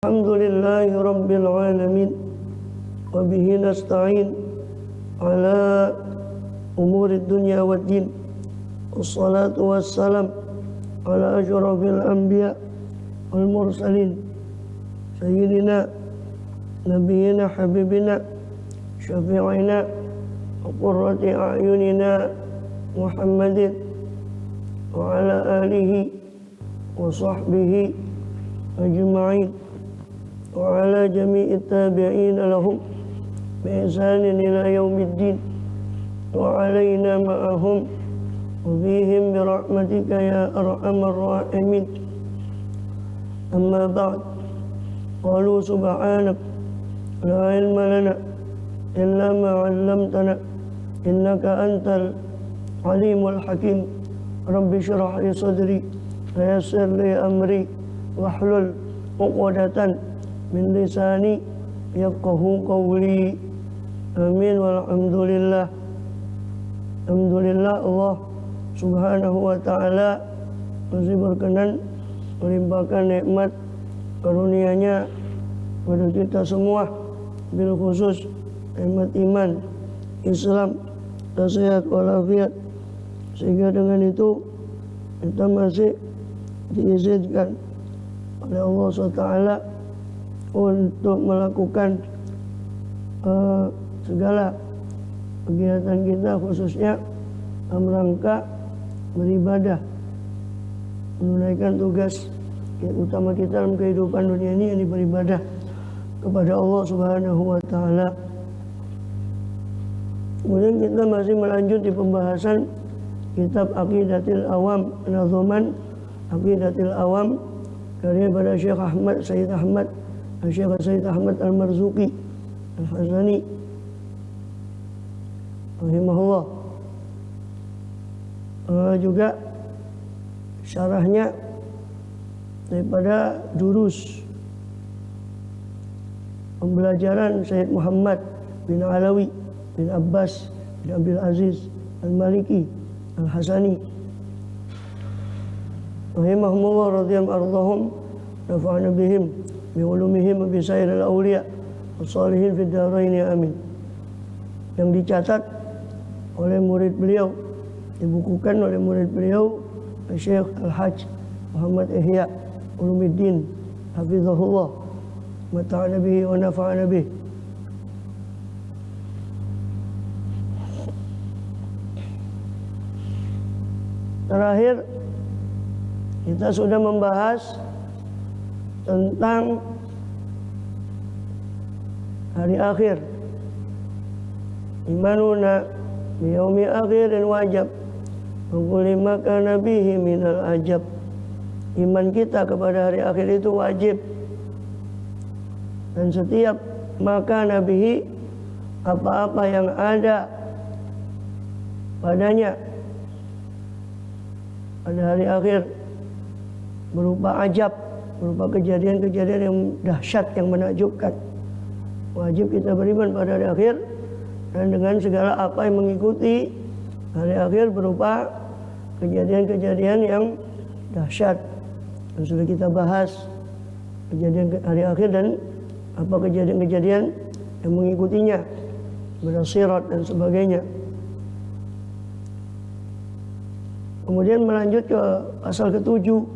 Alhamdulillahi Rabbil Alamin. Wa bihi nasta'in ala umuri dunya wad din. Wassalatu wassalam ala asyrafil anbiya wal mursalin sayyidina nabiyina habibina syafi'ina wa qurrati a'yunina Muhammadin wa ala alihi wa sahbihi ajma'in wa ala jami'i tabi'in lahum bi ihsanin ila yaumiddin wa alaina ma'ahum wa bihim bi rahmatika ya arhamar rahimin. Amma ba'd. Qalu subhanak la ilma lana illa ma 'allamtana innaka antal alimul hakim. Rabbi shrah li sadri wa yassir li amri wahlul 'uqdatan min lisani yafqahu qawli. Amin walhamdulillah. Alhamdulillah, Allah subhanahu wa ta'ala masih berkenan melimpahkan nikmat karunia-Nya kepada kita semua, bil khusus nikmat iman, Islam, sehat walafiat, sehingga dengan itu kita masih diizinkan oleh Allah SWT untuk melakukan segala kegiatan kita, khususnya dalam rangka beribadah, menunaikan tugas utama kita dalam kehidupan dunia ini, yang beribadah kepada Allah Subhanahu wa ta'ala. Kemudian kita masih melanjut di pembahasan kitab Aqidatil Awam, Nazoman Aqidatil Awam, karya pada Syekh Syekh Ahmad Al-Marzuqi Al-Hasani rahimahullah. Juga syarahnya daripada durus pembelajaran Sayyid Muhammad bin Alawi bin Abbas bin Abdul Aziz Al-Maliki Al-Hasani rahimahumullah radhiyallahu anhum, nafa'ana bihim bi ulumihim wa bi sairil awliya wassalihin fid dharain amin. Yang dicatat oleh murid beliau, dibukukan oleh murid beliau Syekh Al-Hajj Muhammad Ihya Ulumuddin hafizahullah wa ta'ala bihi wa nafa'ana bihi. Terakhir kita sudah membahas tentang hari akhir. Imanuna biyaumi akhirin wajib wa kulli ma kana bihi minal ajab. Iman kita kepada hari akhir itu wajib, dan setiap maka nabihi, apa-apa yang ada padanya pada hari akhir berupa ajab, berupa kejadian-kejadian yang dahsyat, yang menakjubkan, wajib kita beriman pada hari akhir. Dan dengan segala apa yang mengikuti hari akhir berupa kejadian-kejadian yang dahsyat, dan sudah kita bahas kejadian hari akhir dan apa kejadian-kejadian yang mengikutinya, bersirat dan sebagainya. Kemudian melanjut ke pasal ke-7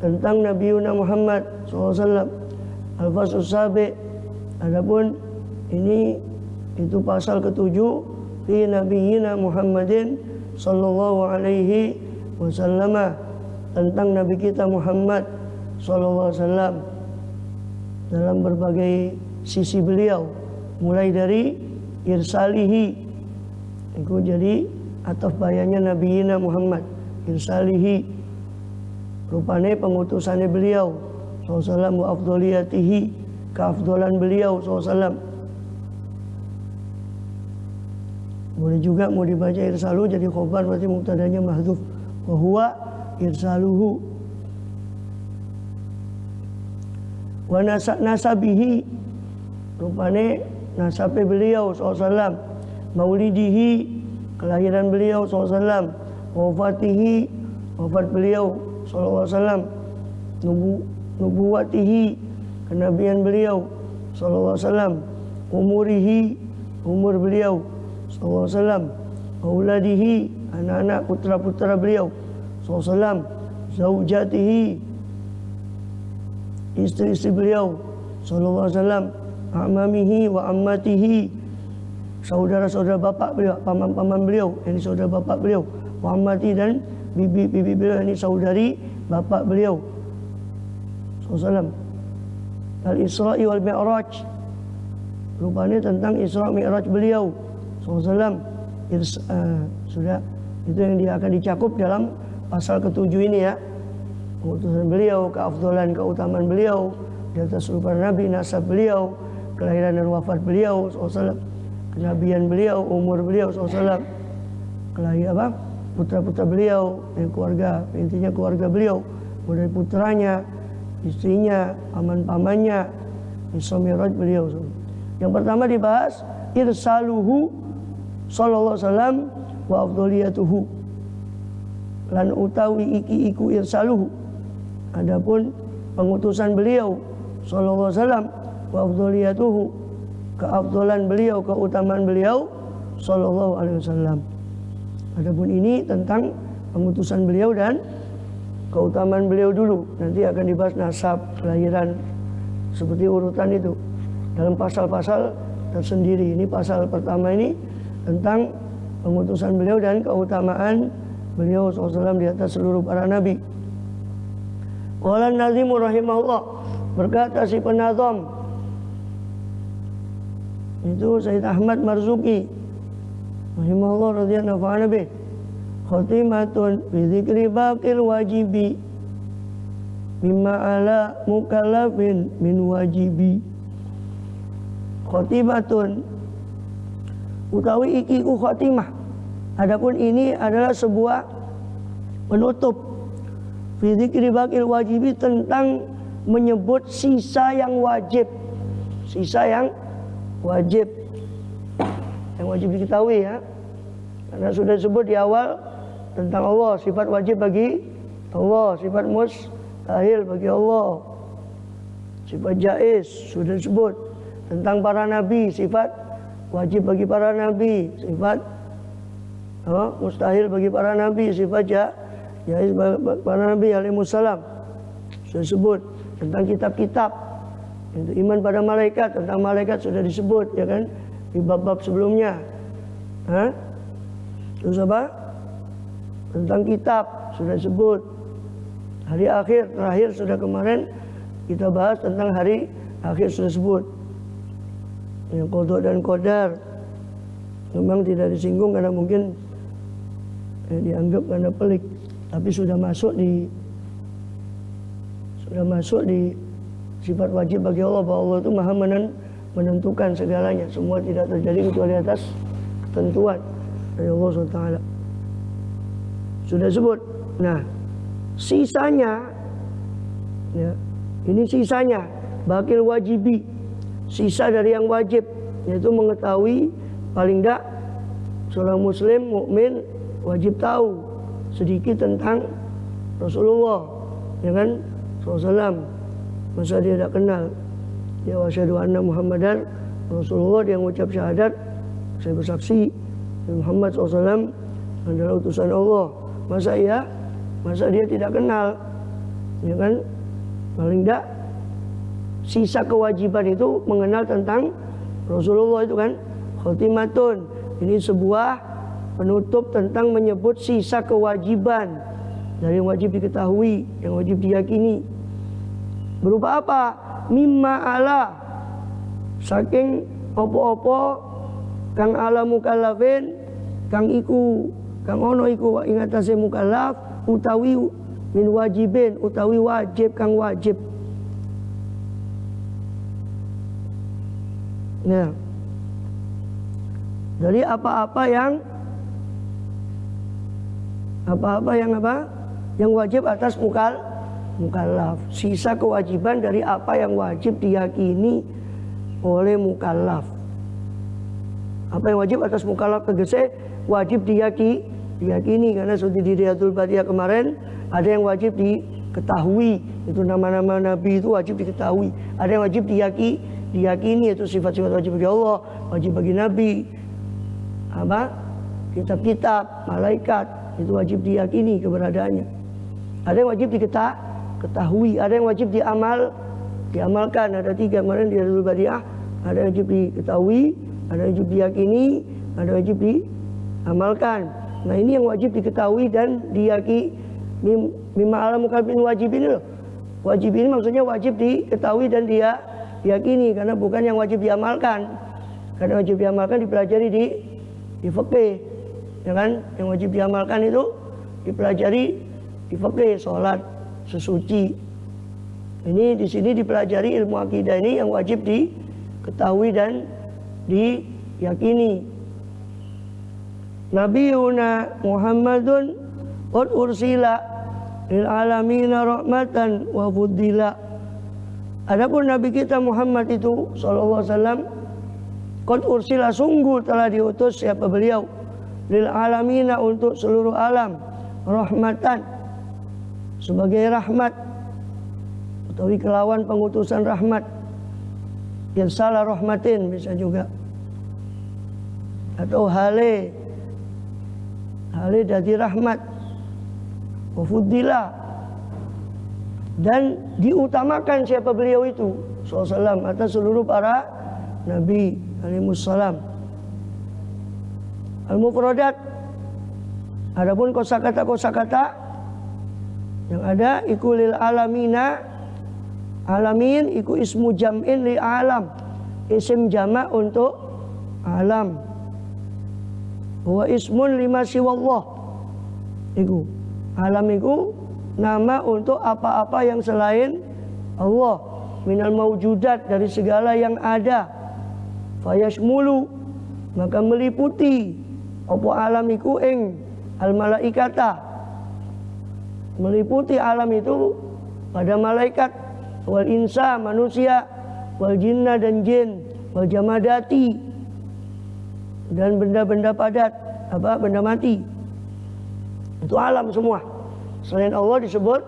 tentang Nabiuna Muhammad SAW, Al-Faslus Sabi. Adapun ini itu pasal ke-7 fi Nabiyina Muhammadin sallallahu alaihi wasallam, tentang Nabi kita Muhammad sallallahu alaihi wasallam dalam berbagai sisi beliau, mulai dari irsalihi, itu jadi ataf bayanya Nabiyina Muhammad, irsalihi rupane pengutusannya beliau sallallahu alaihi wasallam, wa afdholiyatihi, keafdolan beliau sallallahu alaihi wasallam. Boleh juga mau dibaca irsalu jadi khobar, berarti mubtadanya mahdhuf, wa huwa irsaluhu. Wa nasabihi, rupane nasabe beliau SAW, maulidihi, kelahiran beliau SAW, wafatihi, wafat beliau SAW, nubuwatihi, kenabian beliau sallallahu alaihi wasallam, umurihi, umur beliau sallallahu alaihi wasallam, auladihi, anak-anak putra-putra beliau sallallahu alaihi wasallam, zaujatihi, istri-istri beliau sallallahu alaihi wasallam, amamihi wa ammatihi, saudara-saudara bapak beliau, paman-paman beliau, ini saudara bapak beliau, wa ammati, dan bibi-bibi beliau, ini saudari bapak beliau sallallahu alaihi wasallam. Al-Isra'i wal Mi'raj, rupanya tentang Isra Mi'raj beliau sallallahu alaihi wasallam. Sudah, itu yang dia akan dicakup dalam pasal ke-7 ini ya. Pengutusan beliau, keafdalan, keutamaan beliau di atas seluruh para nabi, nasab beliau, kelahiran dan wafat beliau SAW, kenabian beliau, umur beliau SAW, kelahiran apa? Putra-putra beliau, dan keluarga, intinya keluarga beliau, mulai putranya, istrinya, paman-pamannya, Isra Mi'raj beliau. Yang pertama dibahas irsaluhu sallallahu alaihi wasallam wa afdhaliyatuhu, lan utawi iki iku irsaluhu, adapun pengutusan beliau sallallahu alaihi wasallam, wa afdhaliyatuhu, keafdalan beliau, keutamaan beliau sallallahu alaihi wasallam. Adapun ini tentang pengutusan beliau dan keutamaan beliau dulu. Nanti akan dibahas nasab, kelahiran, seperti urutan itu dalam pasal-pasal tersendiri. Ini pasal pertama ini tentang pengutusan beliau dan keutamaan beliau SAW di atas seluruh para nabi. Qala an-Nazimu rahimahullah, berkata si penazam itu Sayyid Ahmad Marzuki rahimahullah radhiyallahu anhu, khatimatun bi dzikri baqil wajibi mimma ala mukallafin min wajibi. Khatimatun utawi iki ku khatimah, adapun ini adalah sebuah penutup, fi dzikri baqil wajibi, tentang menyebut sisa yang wajib, sisa yang wajib, yang wajib diketahui ya, karena sudah disebut di awal tentang Allah, sifat wajib bagi Allah, sifat mustahil bagi Allah, sifat jaiz sudah disebut. Tentang para nabi, sifat wajib bagi para nabi, sifat mustahil bagi para nabi, sifat jaiz bagi para nabi alaihissalam sudah disebut. Tentang kitab-kitab, itu iman pada malaikat, tentang malaikat sudah disebut ya kan di bab-bab sebelumnya. Terus apa? Tentang kitab sudah disebut. Hari akhir terakhir sudah kemarin kita bahas tentang hari akhir sudah disebut. Yang qada dan qadar memang tidak disinggung karena mungkin dianggap karena pelik, tapi sudah masuk di sifat wajib bagi Allah, bahwa Allah itu maha menentukan segalanya, semua tidak terjadi kecuali atas ketentuan dari Allah SWT. Sudah sebut. Nah, sisanya ya, ini sisanya bakil wajibi, sisa dari yang wajib, yaitu mengetahui, paling tidak seorang muslim mukmin wajib tahu sedikit tentang Rasulullah ya kan SAW. Masa dia tidak kenal? Ya wasyhadu anna Muhammadan Rasulullah, dia mengucap syahadat, saya bersaksi Muhammad SAW adalah utusan Allah. Masa dia tidak kenal? Ya kan? Paling tidak sisa kewajiban itu mengenal tentang Rasulullah itu kan. Khotimatun, ini sebuah penutup tentang menyebut sisa kewajiban dari yang wajib diketahui, yang wajib diyakini. Berupa apa? Mimma ala, saking opo-opo kang ala mukallafin, kang ono iku ingatase mukallaf, utawi min wajibin, utawi wajib kang wajib. Nah, dari apa-apa yang yang wajib atas mukallaf, sisa kewajiban dari apa yang wajib diyakini oleh mukallaf. Apa yang wajib atas mukallaf tegese wajib diyakini, karena seperti di Riyadul Badiyah kemarin ada yang wajib diketahui. Itu nama-nama nabi itu wajib diketahui. Ada yang wajib diyakini, itu sifat-sifat wajib bagi Allah, wajib bagi nabi. Kitab-kitab, malaikat, itu wajib diyakini keberadaannya. Ada yang wajib diketahui, ada yang wajib diamalkan. Ada 3 kemarin di Radul Badiah. Ada yang wajib diketahui, ada yang wajib diyakini, ada yang wajib diamalkan. Nah, ini yang wajib diketahui dan diyakini. Mimma alamuka bin wajib ini loh. Wajib ini maksudnya wajib diketahui dan diyakini, karena bukan yang wajib diamalkan. Karena wajib diamalkan dipelajari di fikih, ya kan? Yang wajib diamalkan itu dipelajari di fikih, sholat, sesuci. Ini di sini dipelajari ilmu akidah ini yang wajib diketahui dan diyakini. Nabiyuna Muhammadun qad ursila lil alamina rahmatan wa fuddila. Adapun Nabi kita Muhammad itu sallallahu alaihi wasallam qad ursila, sungguh telah diutus siapa beliau, lil alamina, untuk seluruh alam, rahmatan, sebagai rahmat, utawi kelawan pengutusan rahmat. Irsala rahmatin bisa juga, atau hale dari rahmat. Wafuddila, dan diutamakan siapa beliau itu SAW atas seluruh para nabi alaihissalam. Al-mufradat, adapun kosakata yang ada iku lil alamina, alamin iku ismu jam'in li alam, isim jamak untuk alam. Wa ismun lima siwallah, iku alam iku nama untuk apa-apa yang selain Allah, minal mawjudat, dari segala yang ada. Fayashmulu, maka meliputi apa alam iku ing al malaikata, meliputi alam itu pada malaikat, wal insa, manusia, wal jinna, dan jin, wal jamadati, dan benda-benda padat, benda mati. Itu alam semua. Selain Allah disebut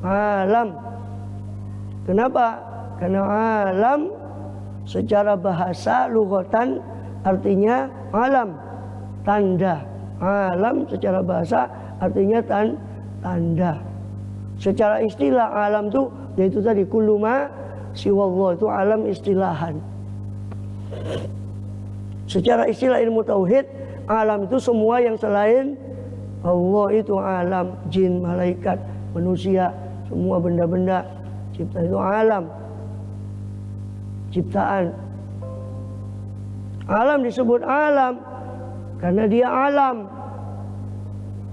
alam. Kenapa? Karena alam secara bahasa lughatan artinya alam, tanda. Alam secara bahasa artinya tanda. Secara istilah alam itu yaitu tadi kullu ma siwallah, itu alam istilahan. Secara istilah ilmu tauhid, alam itu semua yang selain Allah, itu alam. Jin, malaikat, manusia, semua benda-benda cipta itu alam, ciptaan. Alam disebut alam karena dia alam,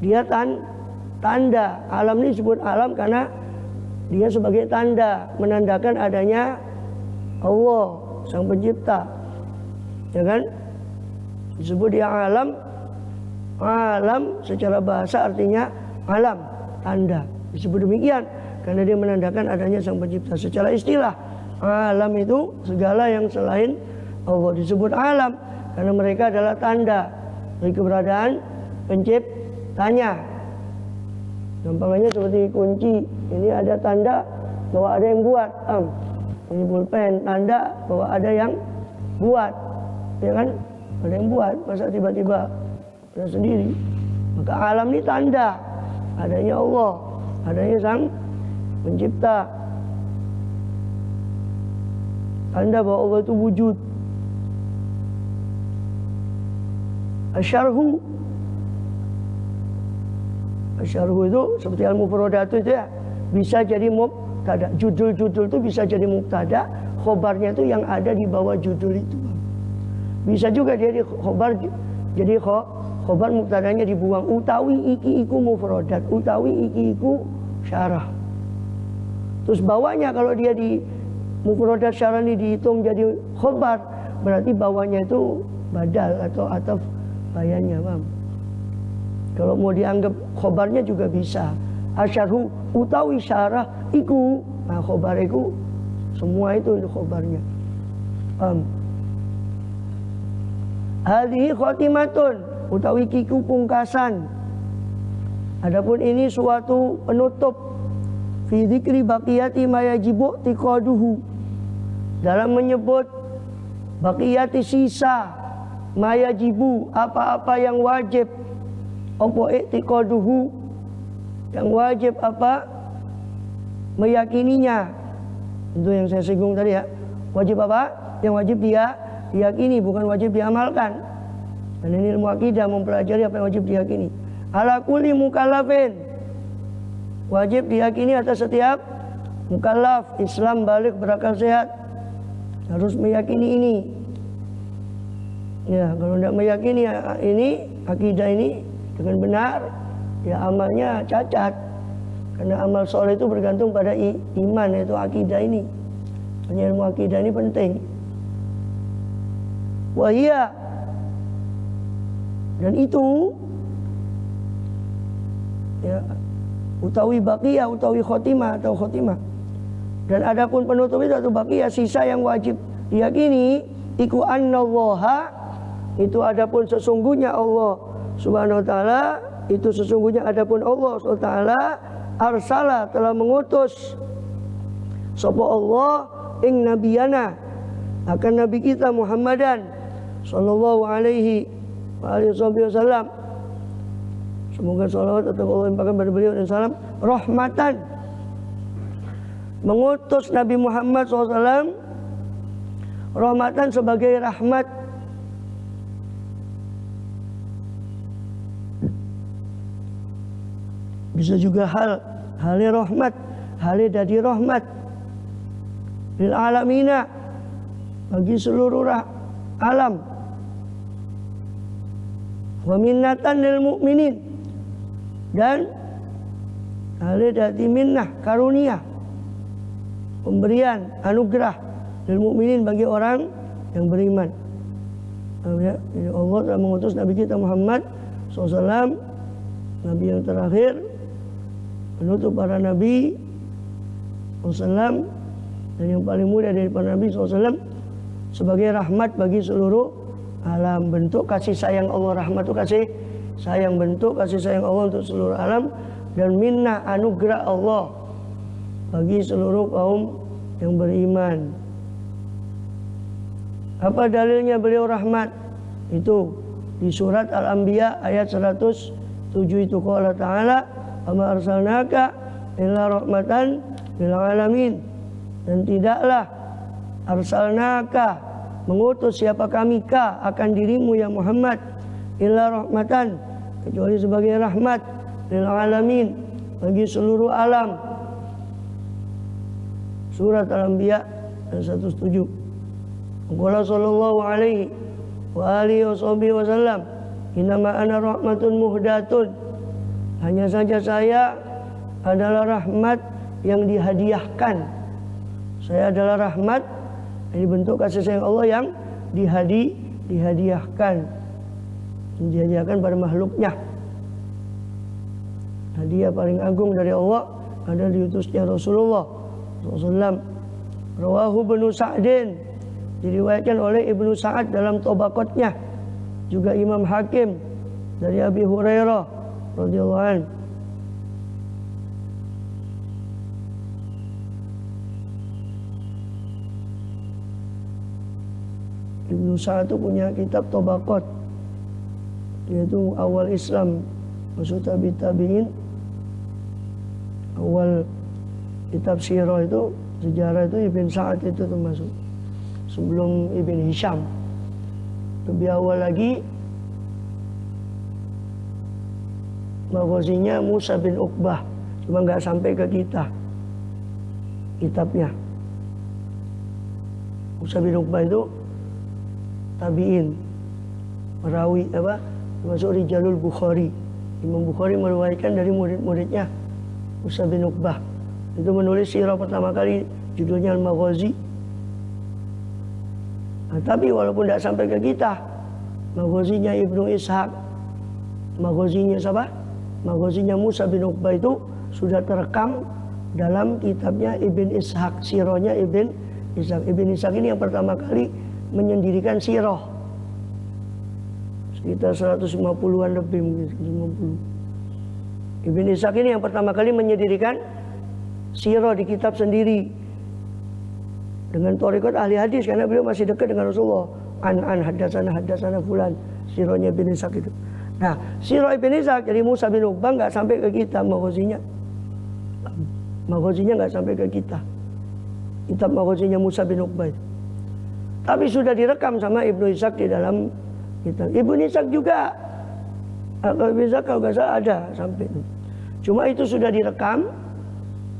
dia tanda. Alam ini disebut alam karena dia sebagai tanda, menandakan adanya Allah sang pencipta, ya kan? Disebut dia alam. Alam secara bahasa artinya alam, tanda. Disebut demikian karena dia menandakan adanya sang pencipta. Secara istilah, alam itu segala yang selain Allah. Disebut alam karena mereka adalah tanda dari keberadaan penciptanya. Gampangnya seperti kunci, ini ada tanda bahwa ada yang buat. Ini pulpen, tanda bahwa ada yang buat, ya kan? Ada yang buat, masa tiba-tiba ada sendiri. Maka alam ini tanda adanya Allah, adanya sang pencipta, tanda bahwa Allah itu wujud. Asyarhu itu seperti al-mufradatu itu ya, bisa jadi mubtada. Judul-judul itu bisa jadi mubtada, khobarnya itu yang ada di bawah judul itu. Bisa juga jadi khobar, jadi khobar mubtadanya dibuang. Utawi iki iku mufradat, utawi iki iku syarah. Terus bawahnya kalau dia di mufradat syarah ini dihitung jadi khobar, berarti bawahnya itu badal atau ataf bayannya, paham? Kalau mau dianggap khobarnya juga bisa. Asyarhu utawi syarah iku, nah khobar iku semua itu khobarnya. Hadhihi khotimatun, utawi kiku pungkasan. Adapun ini suatu penutup, fi dzikri baqiyati ma yajibu tiqaduhu, dalam menyebut baqiyati sisa ma yajibu apa-apa yang wajib, apa i'tiqaduhu yang wajib apa meyakininya. Itu yang saya singgung tadi ya. Wajib apa? Yang wajib dia diyakini, bukan wajib diamalkan. Dan ini ilmu akidah mempelajari apa yang wajib diyakini. Ala kulli mukallafin, wajib diyakini atas setiap mukallaf Islam balik berakal sehat, harus meyakini ini. Ya, kalau tidak meyakini ini akidah ini dengan benar, ya amalnya cacat. Karena amal soleh itu bergantung pada iman, yaitu akidah ini. Hanya ilmu akidah ini penting. Wahia, dan itu ya, utawi baqiyah, utawi khotimah atau khotimah. Dan adapun penutup itu atau baqiyah, sisa yang wajib diyakini, iku annallaha, itu adapun sesungguhnya Allah Subhanahu wa taala, itu sesungguhnya adapun Allah Subhanahu wa taala arsala, telah mengutus sapa Allah ing nabiyana, akan nabi kita Muhammadan sallallahu alaihi wasallam. Semoga salawat atau Allah limpahkan kepada beliau dan salam, rahmatan, mengutus Nabi Muhammad SAW rahmatan sebagai rahmat. Bisa juga halnya rahmat, halnya dari rahmat lil alamina, bagi seluruh alam, wa minnatan lil mu'minin, dan halnya dari minnah, karunia, pemberian anugerah lil mu'minin, bagi orang yang beriman. Ya, Allah telah mengutus Nabi kita Muhammad SAW, Nabi yang terakhir, penutup para Nabi SAW, dan yang paling mulia dari para Nabi SAW, sebagai rahmat bagi seluruh alam. Bentuk kasih sayang Allah, rahmat itu kasih sayang, bentuk kasih sayang Allah untuk seluruh alam, dan minnah, anugerah Allah bagi seluruh kaum yang beriman. Apa dalilnya beliau rahmat? Itu di surat Al-Anbiya ayat 107 itu, qala ta'ala ama arsalnaka illa rahmatan lil alamin, dan tidaklah arsalnaka, mengutus siapa kami ka akan dirimu ya Muhammad, illa rahmatan, kecuali sebagai rahmat, lil alamin, bagi seluruh alam. Surat Al-Anbiya ayat 107. Qala sallallahu alaihi wa alihi wasallam, innama ana rahmatun muhdatun, hanya saja saya adalah rahmat yang dihadiahkan. Saya adalah rahmat, ini bentuk kasih sayang Allah yang dihadiahkan pada makhluknya. Hadiah paling agung dari Allah adalah diutusnya Rasulullah SAW. Rawahu Ibnu Sa'din, diriwayatkan oleh Ibnu Sa'ad dalam Tabaqatnya, juga Imam Hakim dari Abi Hurairah radhiyallahu anhu. Ibnu Sa'ad itu punya kitab Tabaqat, yaitu awal Islam, maksud tabi'in. Awal kitab sirah itu, sejarah itu Ibn Sa'ad itu termasuk, sebelum Ibn Hisham. Lebih awal lagi maghazinya Musa bin Uqbah, cuma nggak sampai ke kita kitabnya. Musa bin Uqbah itu tabi'in, perawi apa, termasuk Rijalul Bukhari. Imam Bukhari meriwayatkan dari murid-muridnya Musa bin Uqbah. Itu menulis sirah pertama kali, judulnya Al-Maghazi. Nah, tapi walaupun tidak sampai ke kita, maghazinya Ibnu Ishaq, maghazinya siapa? Maghazinya Musa bin Uqbah itu sudah terekam dalam kitabnya Ibn Ishaq, sirahnya Ibn Ishaq. Ibn Ishaq ini yang pertama kali menyendirikan sirah, sekitar 150-an lebih, mungkin 150. Ibn Ishaq ini yang pertama kali menyendirikan sirah di kitab sendiri. Dengan thariqat ahli hadis karena beliau masih dekat dengan Rasulullah. An hadasana fulan, sirahnya Ibn Ishaq itu. Nah, sirah Ibn Ishaq jadi Musa bin Uqbah nggak sampai ke kita maghazinya. Maghazinya nggak sampai ke kita. Kitab maghazinya Musa bin Uqbah itu. Tapi sudah direkam sama Ibnu Ishaq di dalam kitab. Ibnu Ishaq juga, kalau Ibnu Ishaq kalau nggak salah ada sampai itu. Cuma itu sudah direkam.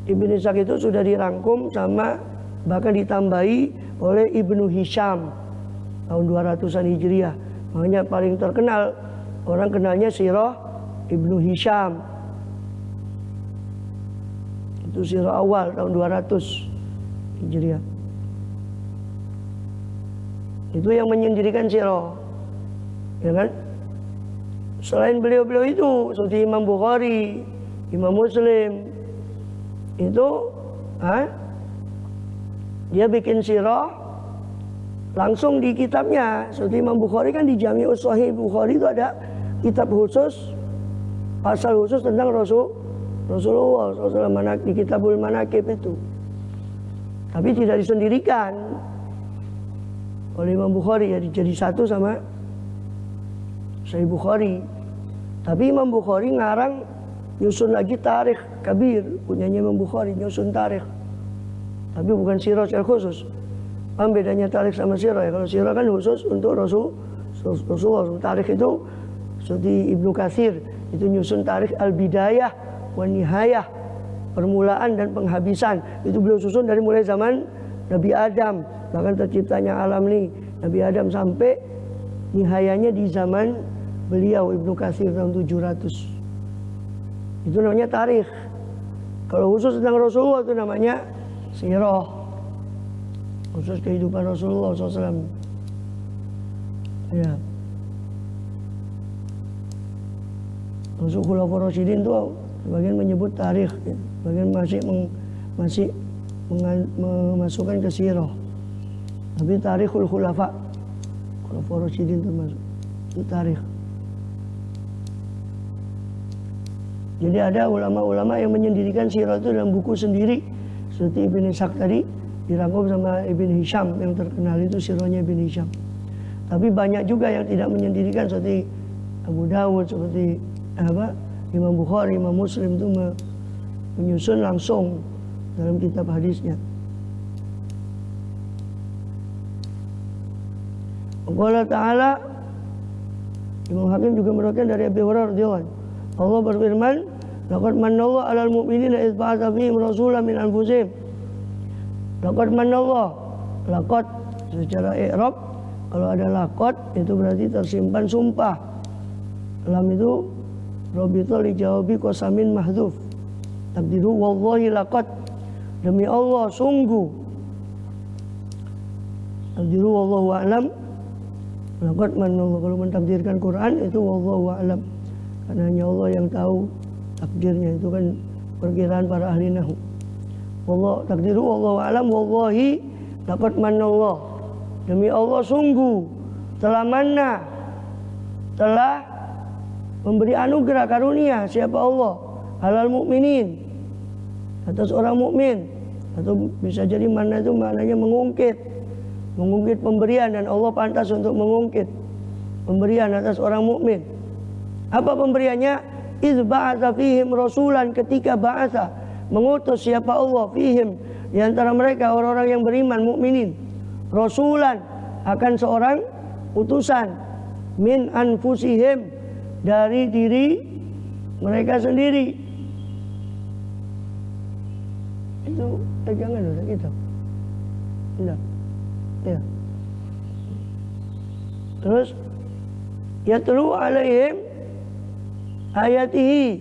Ibnu Ishaq itu sudah dirangkum sama bahkan ditambahi oleh Ibnu Hisham tahun 200-an Hijriah. Makanya paling terkenal orang kenalnya sirah Ibnu Hisham. Itu sirah awal tahun 200 Hijriah. Itu yang menyendirikan sirah, ya kan? Selain beliau-beliau itu, seperti Imam Bukhari, Imam Muslim, itu dia bikin sirah langsung di kitabnya. Seperti Imam Bukhari kan di Jami'us Shahih Bukhari itu ada kitab khusus, pasal khusus tentang Rasulullah SAW di Kitabul Manaqib itu. Tapi tidak disendirikan oleh Imam Bukhari, ya jadi satu sama Sahih Bukhari. Tapi Imam Bukhari ngarang nyusun lagi Tarikh Kabir, punyanya Imam Bukhari nyusun tarikh. Tapi bukan sirah secara khusus. Apa bedanya tarikh sama sirah ya? Kalau sirah kan khusus untuk Rasulullah. Tarikh itu seperti Ibnu Katsir itu nyusun tarikh Al-Bidayah wa Nihayah, permulaan dan penghabisan. Itu beliau susun dari mulai zaman Nabi Adam, bahkan terciptanya alam ini Nabi Adam sampai nihayanya di zaman beliau Ibnu Katsir tahun 700. Itu namanya tarikh. Kalau khusus tentang Rasulullah itu namanya sirah, khusus kehidupan Rasulullah SAW. Ya. Khusus Khulafaur Rasyidin itu sebagian menyebut tarikh, ya. Sebagian masih memasukkan ke sirah. Tapi Tarikhul Khulafa, Khulafaur Rasyidin termasuk itu tarikh. Jadi ada ulama-ulama yang menyendirikan sirah itu dalam buku sendiri. Seperti Ibn Ishaq tadi dirangkum sama Ibn Hisham, yang terkenal itu sirahnya Ibn Hisham. Tapi banyak juga yang tidak menyendirikan, seperti Abu Dawud, seperti Imam Bukhari, Imam Muslim itu menyusun langsung dalam kitab hadisnya. Allah Ta'ala, Imam Hakim juga meriwayatkan dari Abi Hurairah radhiyallahu anhu, Allah berfirman, laqad manallahu 'alal mu'minina idz ba'atsa fihim rasulan min anfusihim. Laqad manallahu, laqad secara i'rab kalau ada laqad itu berarti tersimpan sumpah. Lam itu rabita li jawabi qasamin mahdzuf. Takdiru wallahi laqad, demi Allah sungguh. Takdiru wallahu a'lam. Laqad manallahu, kalau mentakdirkan Quran itu wallahu a'lam. Karena hanya Allah yang tahu takdirnya, itu kan perkiraan para ahli nahwu. Wallah takdiru wallahu a'lam wallahi laqad manallahu, demi Allah sungguh telah manna, telah memberi anugerah karunia siapa Allah alal mukminin, atas orang mukmin. Atau bisa jadi manna itu maknanya mengungkit pemberian, dan Allah pantas untuk mengungkit pemberian atas orang mukmin. Apa pemberiannya? Idz ba'atsa fihim rasulan, ketika ba'atsa mengutus siapa Allah fihim di antara mereka orang-orang yang beriman mukminin, rasulan akan seorang utusan, min anfusihim, dari diri mereka sendiri. Itu pegangan udah gitu. Tidak. Ya. Terus yatlu alaihim ayatihi.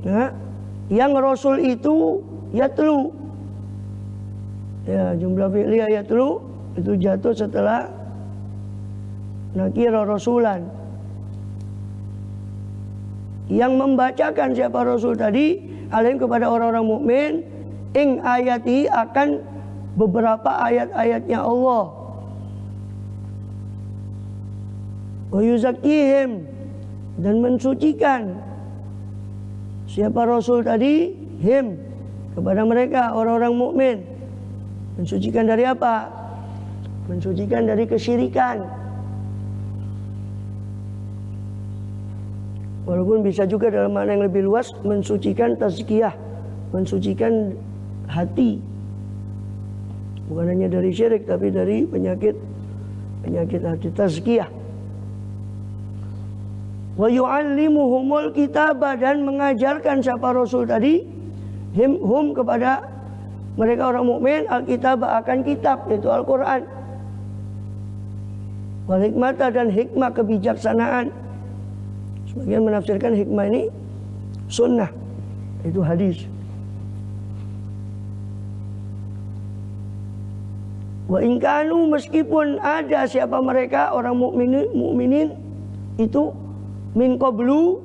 Ya, yang Rasul itu yatlu. Ya, jumlah fi'liyah yatlu itu jatuh setelah nakira rasulan. Yang membacakan siapa Rasul tadi alaihim kepada orang-orang mukmin, ing ayatihi akan beberapa ayat-ayatnya Allah. Wa yuzakkihim, dan mensucikan Siapa Rasul tadi? Him, kepada mereka orang-orang mukmin. Mensucikan dari apa? Mensucikan dari kesyirikan. Walaupun bisa juga dalam makna yang lebih luas, mensucikan tazkiyah, mensucikan hati. Bukan hanya dari syirik, tapi dari penyakit hati, tazkiyah. Wa yu'allimuhumul kitaba, dan mengajarkan siapa Rasul tadi? Hum, kepada mereka orang mukmin, al-kitab, akan kitab, yaitu Al-Quran. Wal hikmata, dan hikmah kebijaksanaan. Sebagian menafsirkan hikmah ini sunnah, itu hadis. Wa in kanu, meskipun ada siapa mereka orang mukminin itu min qablu,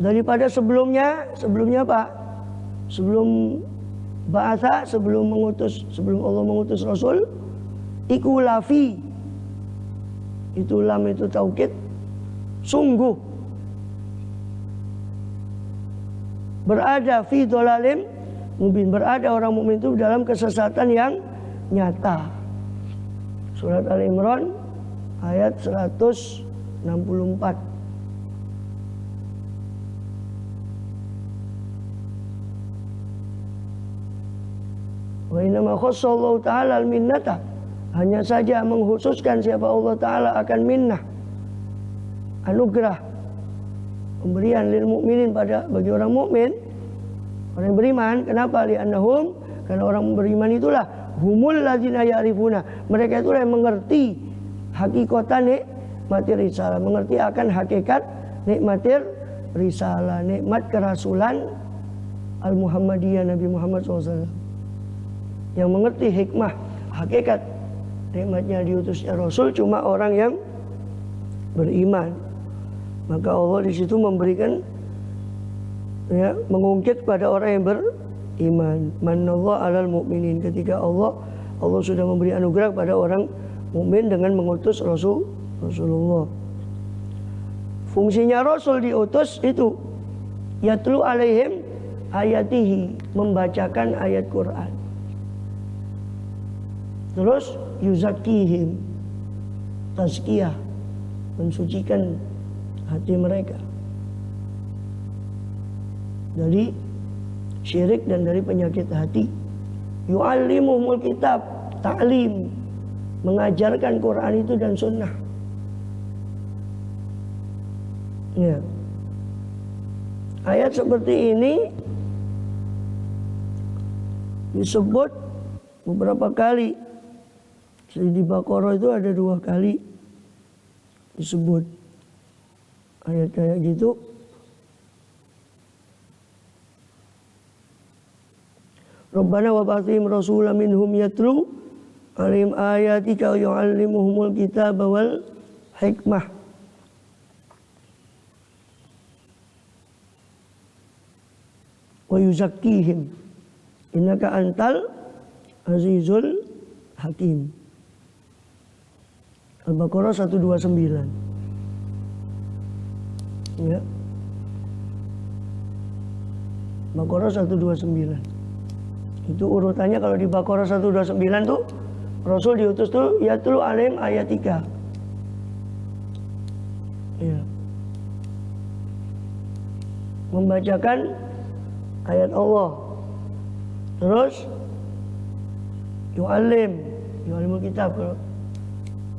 daripada sebelumnya apa? Sebelum ba'atha, sebelum Allah mengutus Rasul, iku lafi, itu lam itu taukid, sungguh berada fi dhalalim mubin, berada orang mukmin itu dalam kesesatan yang nyata. Surat Al-Imran ayat 164. Wa inna khassallahu ta'ala al-minnata, hanya saja mengkhususkan siapa Allah Ta'ala akan minnah, anugerah, pemberian lil mukminin, bagi orang mukmin, orang yang beriman. Kenapa? Li'annahum, karena orang beriman itulah humul ladzina ya'rifuna, mereka itulah yang mengerti hakikatan nikmatir risalah, mengerti akan hakikat nikmatir risalah, nikmat kerasulan al-Muhammadiyah, Nabi Muhammad SAW, yang mengerti hikmah hakikat nikmatnya diutusnya Rasul cuma orang yang beriman. Maka Allah di situ memberikan, mengungkit pada orang yang beriman. Manallahu 'alal mu'minin, ketika Allah sudah memberi anugerah pada orang mukmin dengan mengutus Rasulullah. Fungsinya Rasul diutus itu yatlu alaihim ayatihi, membacakan ayat Quran. Terus yuzakihim, tazkiyah, mensucikan hati mereka dari syirik dan dari penyakit hati. Yu'allimuhumul kitab, ta'lim, mengajarkan Quran itu dan sunnah. Ya. Ayat seperti ini disebut beberapa kali. Di Baqarah itu ada 2 kali disebut ayat kayak gitu. Rabbana wa ba'athihim rasulan minhum yatlu alaihim ayatika wa yu'allimuhumul kitaba wal hikmah. Wa yuzakkihim innaka antal azizul hakim. Al-Baqarah 129. Ya. Baqarah 129. Itu urutannya. Kalau di Baqarah 129 tuh Rasul diutus tuh yatlu alaihim ayatika. Ya. Membacakan ayat Allah. Terus yu'allimul kitab,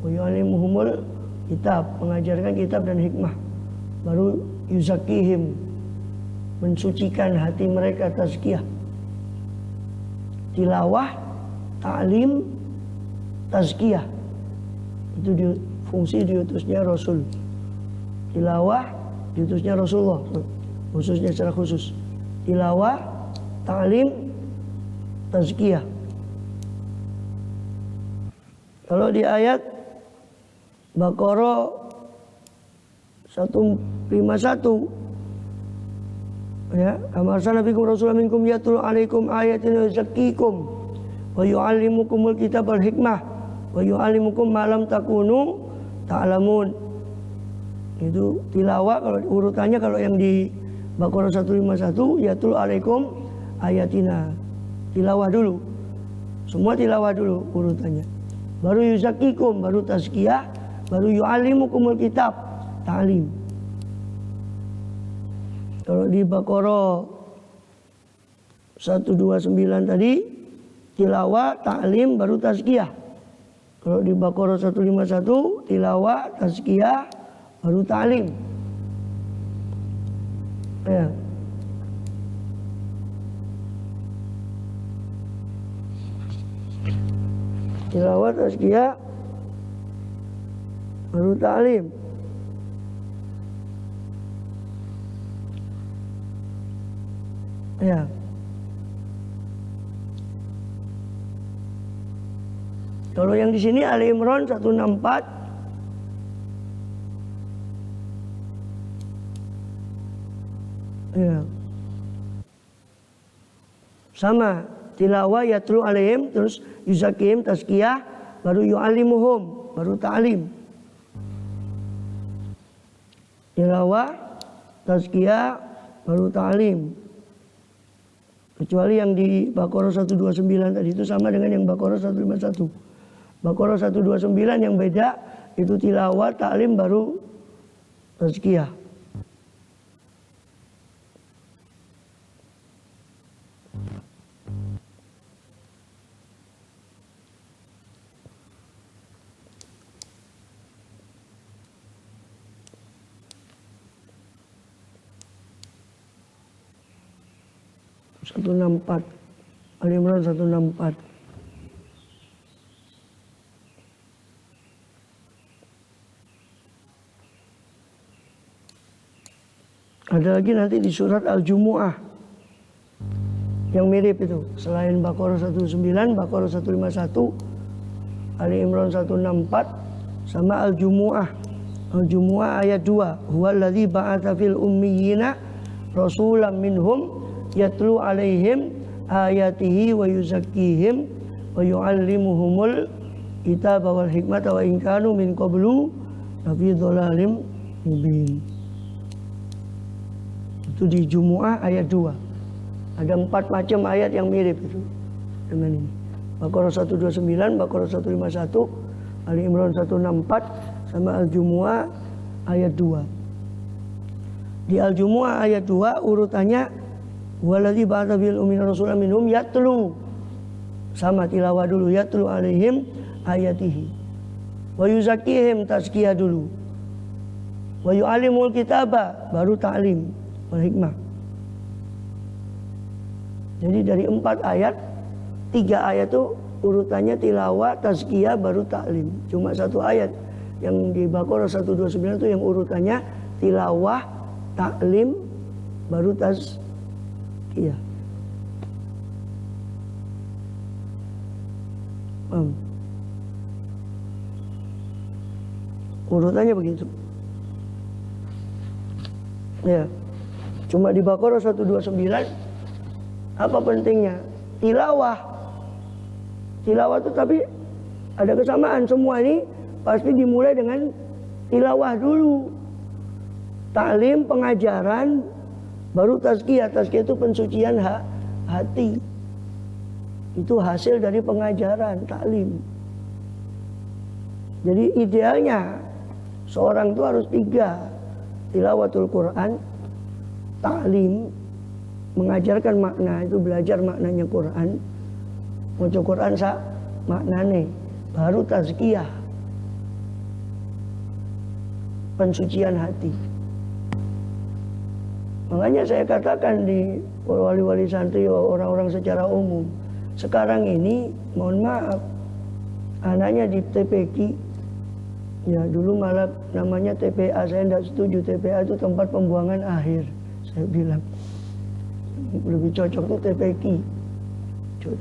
wa yu'allimuhumul kitab, mengajarkan kitab dan hikmah. Baru yuzakihim, mensucikan hati mereka, tazkiyah. Tilawah, ta'lim, tazkiyah. Itu fungsi diutusnya Rasul. Tilawah, diutusnya Rasulullah, khususnya secara khusus. Tilawah, ta'lim, tazkiyah. Kalau di ayat Baqarah 151, ya, kama arsalna fikum rasulan minkum yatlu alaikum ayatina wa yuzakkikum wa yu'allimukumul kitab wal hikmah wa yu'allimukum ma lam takunu ta'lamun. Itu tilawah kalau urutannya, kalau yang di Baqarah 151 yatul alaikum ayatina. Tilawah dulu. Semua tilawah dulu urutannya. Baru yuzakikum, baru tazkiyah, baru yu'allimukumul kitab, ta'lim. Kalau di Baqarah 129 tadi tilawah, ta'lim, baru tazkiyah. Kalau di Baqarah 151 tilawah, tazkiyah, baru ta'lim. Ya. Tilawah, tazkiyah, baru ta'lim. Ya. Kalau yang di sini Ali Imran 164. Ya. Sama, tilawah yatlu alaihim, terus yuzakim, tazkiyah, baru yu'allimuhum, baru ta'lim. Tilawah, tazkiyah, baru ta'lim. Kecuali yang di Baqarah 129 tadi itu sama dengan yang Baqarah 151. Baqarah 129 yang beda itu tilawah, ta'lim, baru tazkiyah. Ali Imran 164. Ada lagi nanti di surat Al-Jumu'ah yang mirip itu. Selain Baqarah 119, Baqarah 151, Ali Imran 164, sama Al-Jumu'ah. Al-Jumu'ah ayat 2. Huwallazi ba'atsa fil ummiyina rasulan minhum yatlu alaihim ayatihi wa yuzakkihim wa yu'allimuhumul kitaba wal hikmata wa in kanu min qablu lafi dhalalim mubin. Itu di Jumu'ah ayat 2. Ada 4 macam ayat yang mirip itu dengan ini. Baqarah 129, Baqarah 151, Ali Imran 164, sama Al-Jumu'ah ayat 2. Di Al-Jumu'ah ayat 2 urutannya waladzi ba'atsa fil ummiyina rasulan minhum yatlu. Sama tilawah dulu, yatlu alaihim ayatihi. Wa yuzakkihim, tazkiyah dulu. Wa yu'allimul kitaba, baru ta'lim wal hikmah. Jadi dari 4 ayat, 3 ayat itu urutannya tilawah, tazkiyah, baru ta'lim. Cuma 1 ayat yang di Baqarah 129 itu yang urutannya tilawah, ta'lim, baru tazkiyah. Urutannya begitu. Ya. Cuma di Baqarah 129 apa pentingnya? Tilawah. Tilawah itu tapi ada kesamaan, semua ini pasti dimulai dengan tilawah dulu. Ta'lim, pengajaran, baru tazkiyah. Tazkiyah itu pensucian hati. Itu hasil dari pengajaran, ta'lim. Jadi idealnya seorang itu harus 3. Tilawatul Quran, ta'lim, mengajarkan makna, itu belajar maknanya Quran, maca Quran maknane, baru tazkiyah, pensucian hati. Makanya saya katakan di wali-wali santri, orang-orang secara umum, sekarang ini mohon maaf, anaknya di TPQ, ya dulu malah namanya TPA, saya tidak setuju. TPA itu tempat pembuangan akhir, saya bilang lebih cocok itu TPQ,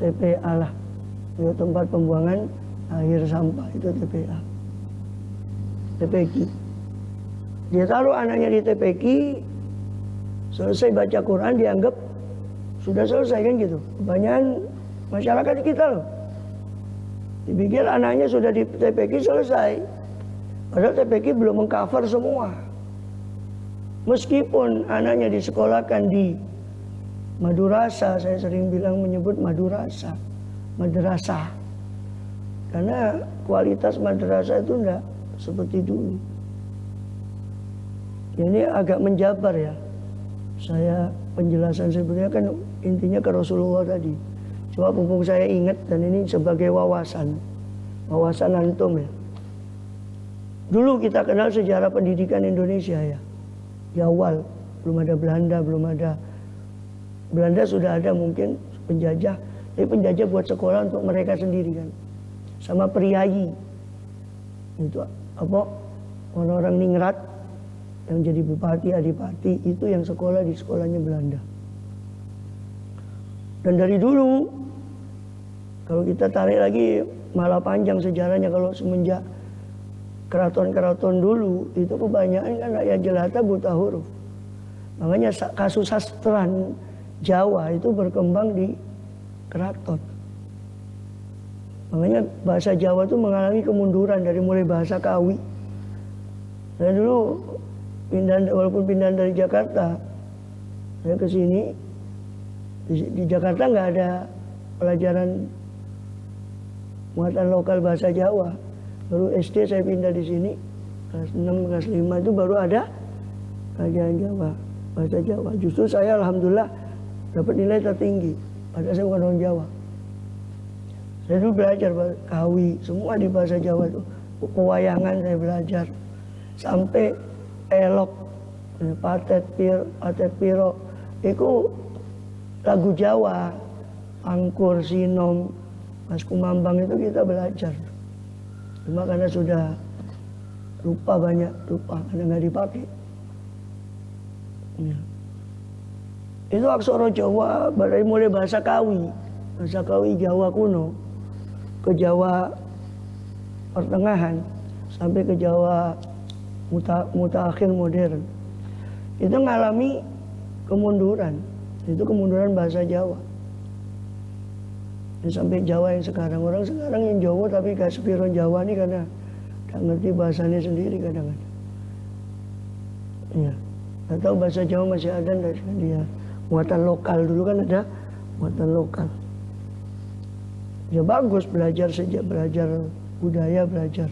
TPA lah, itu tempat pembuangan akhir sampah, itu TPA. TPQ, dia taruh anaknya di TPQ, selesai baca Quran dianggap sudah selesai, kan gitu. Kebanyakan masyarakat kita loh, dipikir anaknya sudah di TPQ selesai, padahal TPQ belum mengcover semua. Meskipun anaknya disekolahkan di madrasah, saya sering bilang menyebut madrasah, karena kualitas madrasah itu enggak seperti dulu. Ini agak menjabar ya. Saya penjelasan sebenarnya kan intinya ke Rasulullah tadi. Coba mumpung saya ingat, dan ini sebagai wawasan antum ya. Dulu kita kenal sejarah pendidikan Indonesia ya. Di awal belum ada Belanda, Belanda sudah ada mungkin penjajah, tapi penjajah buat sekolah untuk mereka sendiri kan. Sama priayi. Itu apa? Orang-orang ningrat yang jadi bupati, adipati, itu yang sekolah di sekolahnya Belanda. Dan dari dulu, kalau kita tarik lagi malah panjang sejarahnya, kalau semenjak keraton-keraton dulu itu kebanyakan kan rakyat jelata buta huruf. Makanya kasus sastran Jawa itu berkembang di keraton. Makanya bahasa Jawa itu mengalami kemunduran dari mulai bahasa Kawi. Saya dulu walaupun pindah dari Jakarta, saya ke sini di Jakarta nggak ada pelajaran muatan lokal bahasa Jawa. Baru SD saya pindah di sini, kelas 6, kelas 5 itu baru ada pelajaran Jawa, bahasa Jawa. Justru saya alhamdulillah dapat nilai tertinggi, padahal saya bukan orang Jawa. Saya dulu belajar Kawi, semua di bahasa Jawa itu. Pewayangan saya belajar, sampai elok, patet piro, itu lagu Jawa, angkur, sinom, mas kumambang itu kita belajar. Cuma karena sudah lupa karena nggak dipakai. Ya. Itu aksara Jawa dari mulai bahasa Kawi Jawa kuno ke Jawa pertengahan sampai ke Jawa mutaakhir modern. Itu mengalami kemunduran. Itu kemunduran bahasa Jawa. Sampai Jawa yang sekarang, orang sekarang yang Jawa tapi gak sepiron Jawa nih karena gak ngerti bahasanya sendiri kadang-kadang. Ya, atau bahasa Jawa masih ada dari dia muatan lokal, dulu kan ada muatan lokal. Ya bagus belajar budaya, belajar,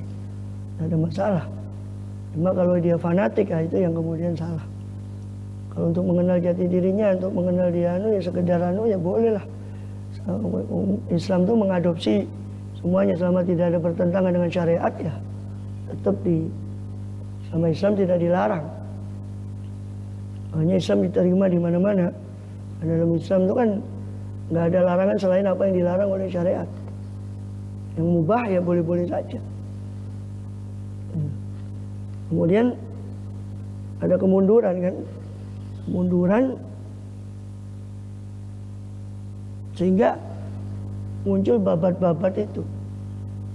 gak ada masalah. Cuma kalau dia fanatik, itu yang kemudian salah. Kalau untuk mengenal jati dirinya, untuk mengenal dia ya sekedar ya boleh lah. Islam itu mengadopsi semuanya selama tidak ada bertentangan dengan syariat ya tetap sama Islam tidak dilarang. Hanya Islam diterima di mana-mana. Dalam Islam itu kan nggak ada larangan selain apa yang dilarang oleh syariat. Yang mubah ya boleh-boleh saja. Kemudian ada kemunduran kan, sehingga muncul babat-babat itu.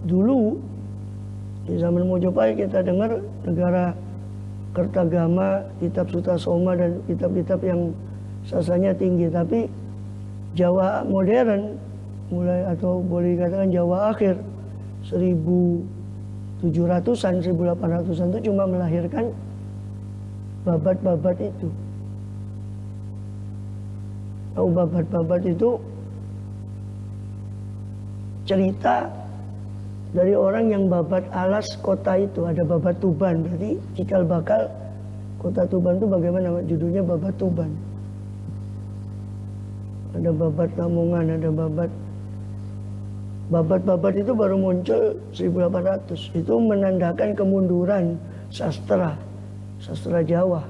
Dulu di zaman Mojopahit kita dengar negara Kertagama, kitab Sutasoma dan kitab-kitab yang sastranya tinggi. Tapi Jawa modern mulai atau boleh dikatakan Jawa akhir 1700-an, 1800-an itu cuma melahirkan babat-babat itu. Tahu babat-babat itu cerita dari orang yang babat alas kota itu. Ada babat Tuban, berarti cikal bakal kota Tuban itu bagaimana, judulnya babat Tuban. Ada babat Lamongan, ada babat itu baru muncul 1800. Itu menandakan kemunduran sastra Jawa.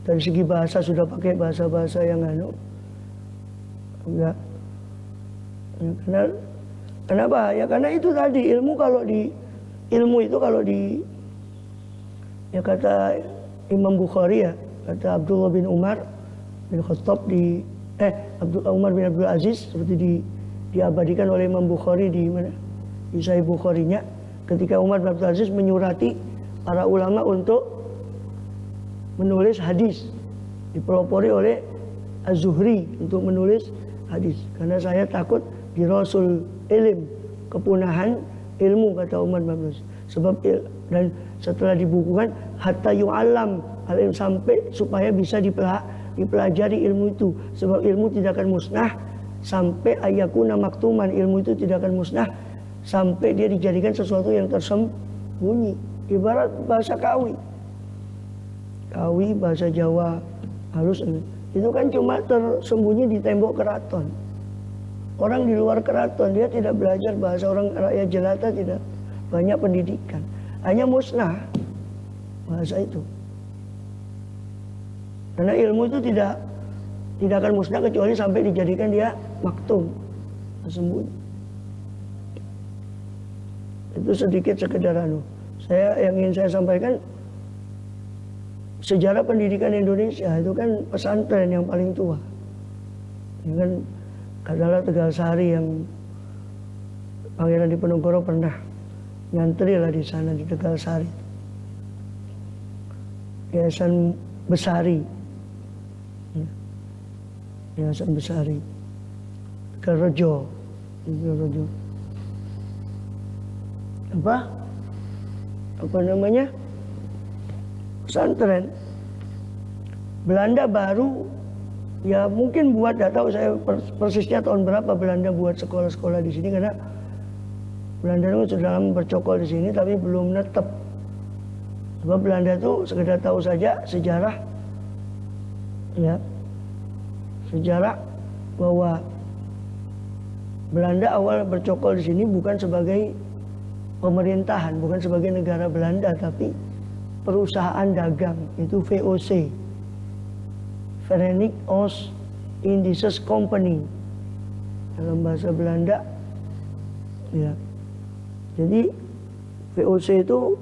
Dari segi bahasa sudah pakai bahasa-bahasa yang enggak. Ya, kenapa? Ya karena itu tadi ilmu ya kata Imam Bukhari ya, kata Abdullah bin Umar bin Khattab Umar bin Abdul Aziz seperti diabadikan oleh Imam Bukhari di mana? Di Sahih Bukharinya, ketika Umar bin Abdul Aziz menyurati para ulama untuk menulis hadis, dipelopori oleh Az-Zuhri untuk menulis hadis. Karena saya takut dirasul ilm, kepunahan ilmu, kata Umar bin Abdul Aziz. Sebab dan setelah dibukukan hatta yu'allam alim sampai supaya bisa dipelajari ilmu itu. Sebab ilmu tidak akan musnah sampai ayakuna maktuman, ilmu itu tidak akan musnah sampai dia dijadikan sesuatu yang tersembunyi. Ibarat bahasa kawi bahasa Jawa halus itu kan cuma tersembunyi di tembok keraton. Orang di luar keraton dia tidak belajar bahasa, orang rakyat jelata tidak banyak pendidikan, hanya musnah bahasa itu. Karena ilmu itu tidak akan musnah kecuali sampai dijadikan dia maktum, tersembunyi. Itu sedikit sekedar yang ingin saya sampaikan. Sejarah pendidikan Indonesia itu kan pesantren yang paling tua. Ini kan adalah Tegal Sari yang Pangeran Diponegoro pernah nyantri lah di sana di Tegal Sari. Yayasan Besari, Yayasan Besari, Tegal Rejo, apa namanya? Pesantren. Belanda baru ya mungkin buat, tidak tahu saya persisnya tahun berapa Belanda buat sekolah-sekolah di sini, karena Belanda itu sudah lama bercokol di sini tapi belum netep. Sebab Belanda itu sekedar tahu saja sejarah, ya, sejarah bahwa Belanda awal bercokol di sini bukan sebagai pemerintahan, bukan sebagai negara Belanda, tapi perusahaan dagang, itu VOC, Verenigd Oost-Indische Company dalam bahasa Belanda, ya. Jadi VOC itu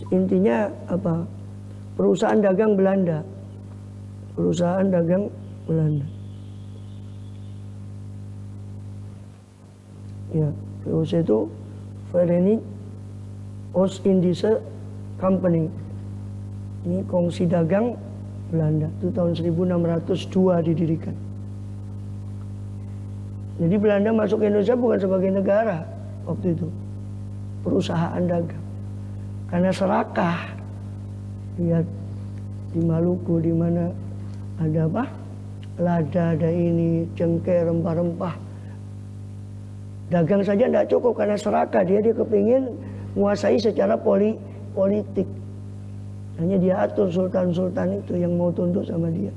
intinya apa? Perusahaan dagang Belanda, perusahaan dagang Belanda. Ya, VOC itu Verenigd Oost-Indische Company. Ini kongsi dagang Belanda. Itu tahun 1602 didirikan. Jadi Belanda masuk ke Indonesia bukan sebagai negara waktu itu, perusahaan dagang. Karena serakah, lihat di Maluku di mana ada apa? Lada, ada ini, cengkeh, rempah-rempah. Dagang saja tidak cukup karena serakah, dia kepingin menguasai secara politik. Hanya dia atur sultan-sultan itu yang mau tunduk sama dia.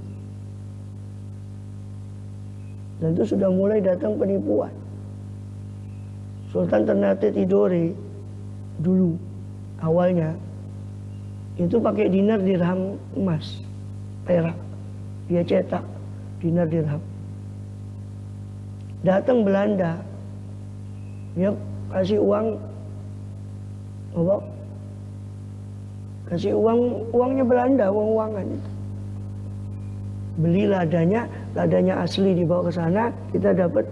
Dan itu sudah mulai datang penipuan. Sultan Ternate Tidore dulu awalnya itu pakai dinar dirham emas, perak. Dia cetak dinar dirham. Datang Belanda, dia kasih uang, apa? Kasih uangnya Belanda, uang-uangan itu. Beli ladanya asli dibawa ke sana, kita dapat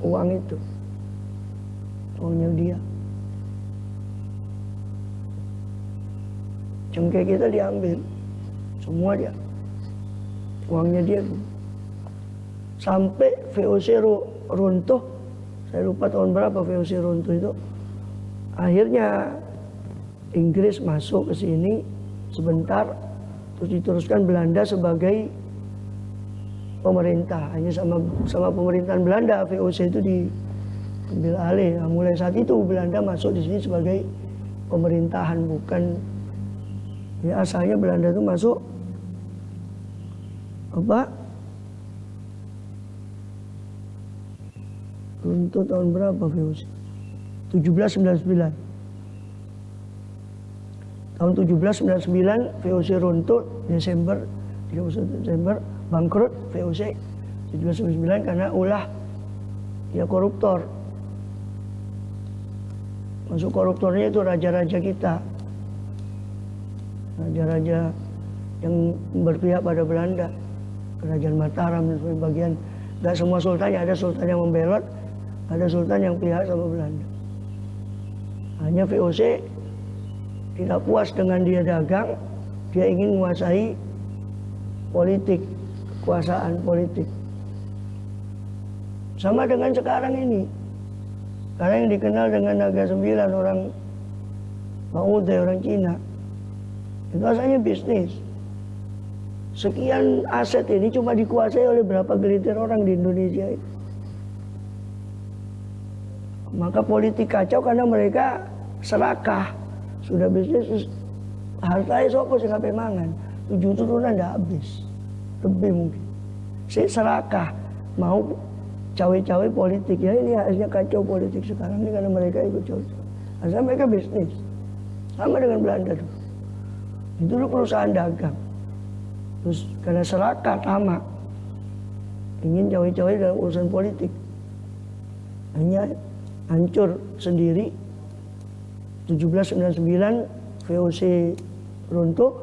uang itu. Uangnya dia. Cengkeh kita diambil, semua dia. Uangnya dia. Sampai VOC runtuh, saya lupa tahun berapa VOC runtuh itu. Akhirnya Inggris masuk ke sini sebentar, terus diteruskan Belanda sebagai pemerintah. Hanya sama pemerintahan Belanda VOC itu diambil alih. Nah, mulai saat itu Belanda masuk di sini sebagai pemerintahan, bukan ya asalnya Belanda itu masuk apa? Runtuh tahun berapa VOC? 1799. Tahun 1799 VOC runtuh, Desember 31 Desember bangkrut VOC 1799 karena ulah ya koruptor. Masuk koruptornya itu raja-raja kita, raja-raja yang berpihak pada Belanda, Kerajaan Mataram dan sebagian. Gak semua sultannya, ada sultan yang membelot, ada sultan yang pihak sama Belanda. Hanya VOC tidak puas dengan dia dagang, dia ingin menguasai politik, kekuasaan politik. Sama dengan sekarang ini. Sekarang yang dikenal dengan Naga 9 orang Maute, orang Cina. Itu asalnya bisnis. Sekian aset ini cuma dikuasai oleh berapa gelintir orang di Indonesia ini. Maka politik kacau karena mereka serakah. Sudah bisnis, hartanya sopo sing kabeh mangan. 7 turunan ndak habis. Lebih mungkin. Serakah, mau cawe-cawe politik. Ya ini hasilnya kacau politik sekarang ini karena mereka ikut cawe. Asal mereka bisnis. Sama dengan Belanda dulu. Itu dulu perusahaan dagang. Terus karena serakah, tamak, ingin cawe-cawe dalam urusan politik. Hanya hancur sendiri. 1799 VOC runtuh,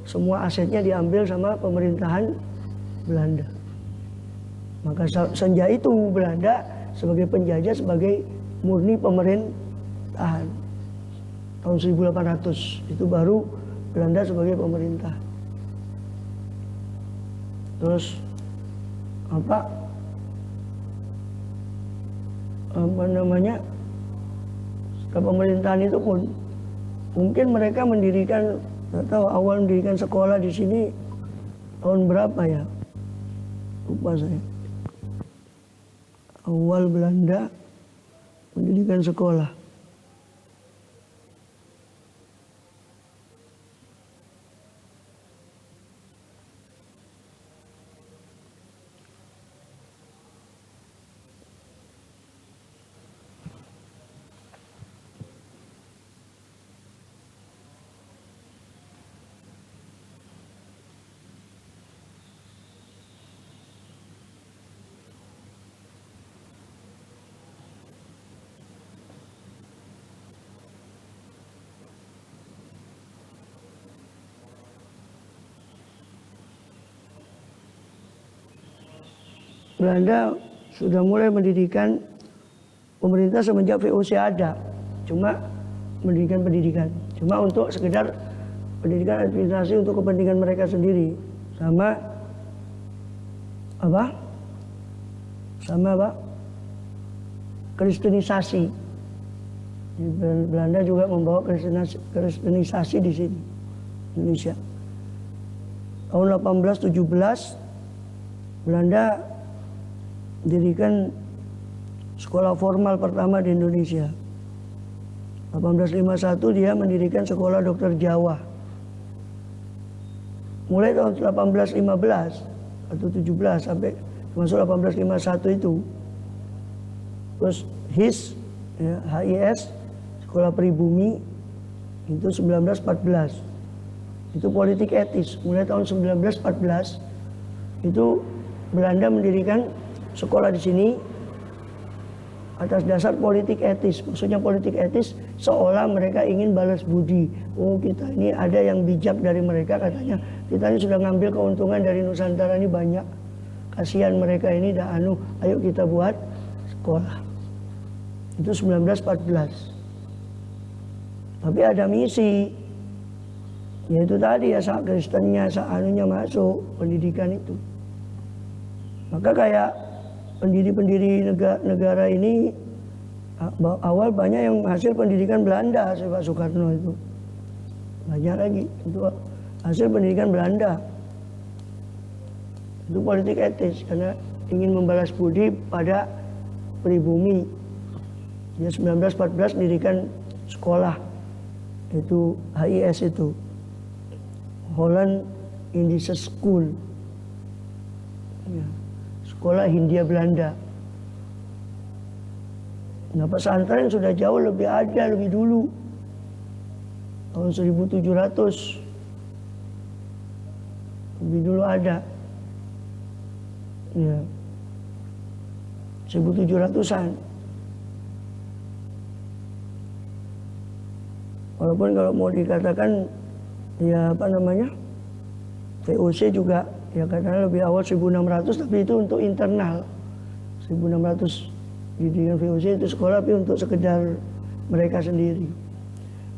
semua asetnya diambil sama pemerintahan Belanda. Maka sejak itu Belanda sebagai penjajah, sebagai murni pemerintahan. Tahun 1800 itu baru Belanda sebagai pemerintah. Terus apa namanya, pemerintahan itu pun mungkin mereka mendirikan, nggak tahu awal mendirikan sekolah di sini tahun berapa ya, lupa saya. Awal Belanda mendirikan sekolah. Belanda sudah mulai mendirikan pemerintah semenjak VOC ada, cuma mendirikan pendidikan, cuma untuk sekedar pendidikan administrasi untuk kepentingan mereka sendiri, sama apa? Kristenisasi. Belanda juga membawa kristenisasi di sini, Indonesia. Tahun 1817 Belanda mendirikan sekolah formal pertama di Indonesia. 1851 dia mendirikan sekolah dokter Jawa. Mulai tahun 1815 atau 17 sampai masuk 1851 itu. Terus HIS, ya, HIS, sekolah pribumi itu 1914. Itu politik etis. Mulai tahun 1914 itu Belanda mendirikan sekolah di sini atas dasar politik etis. Maksudnya politik etis seolah mereka ingin balas budi. Oh, kita ini ada yang bijak dari mereka katanya. Kita ini sudah ngambil keuntungan dari Nusantara ini banyak. Kasihan mereka ini dah ayo kita buat sekolah. Itu 1914. Tapi ada misi. Yaitu tadi ya, sak Kristennya, sak anunya masuk pendidikan itu. Maka kayak pendiri-pendiri negara ini awal banyak yang hasil pendidikan Belanda, Pak Soekarno itu. Banyak lagi itu hasil pendidikan Belanda. Itu politik etis karena ingin membalas budi pada pribumi. Dia 1914 mendirikan sekolah itu HIS itu, Holland Indische School. Ya. Sekolah Hindia Belanda. Nah, pesantren sudah jauh lebih ada, lebih dulu. Tahun 1700. Lebih dulu ada. Ya. 1700-an. Walaupun kalau mau dikatakan ya apa namanya, VOC juga ya katanya lebih awal 1600, tapi itu untuk internal. 1600 didirikan VOC itu sekolah tapi untuk sekedar mereka sendiri.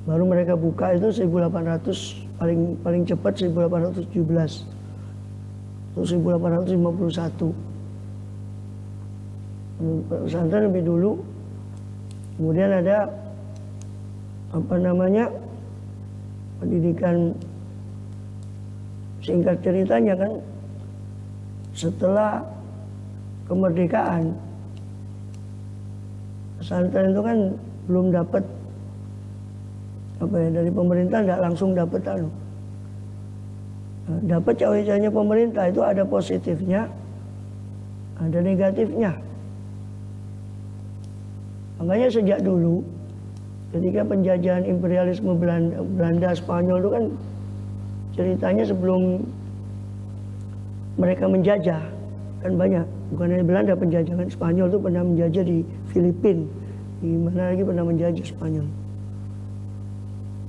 Baru mereka buka itu 1800, paling cepat 1817. Itu 1851. Pesantren lebih dulu. Kemudian ada apa namanya, pendidikan Singkat ceritanya kan, setelah kemerdekaan, pesantren itu kan belum dapat dari pemerintah, nggak langsung dapat dapat cawe-cawenya pemerintah itu ada positifnya, ada negatifnya. Makanya sejak dulu ketika penjajahan imperialisme Belanda Spanyol itu kan ceritanya sebelum mereka menjajah kan banyak, bukan hanya Belanda penjajah, kan Spanyol itu pernah menjajah di Filipina, di mana lagi pernah menjajah Spanyol.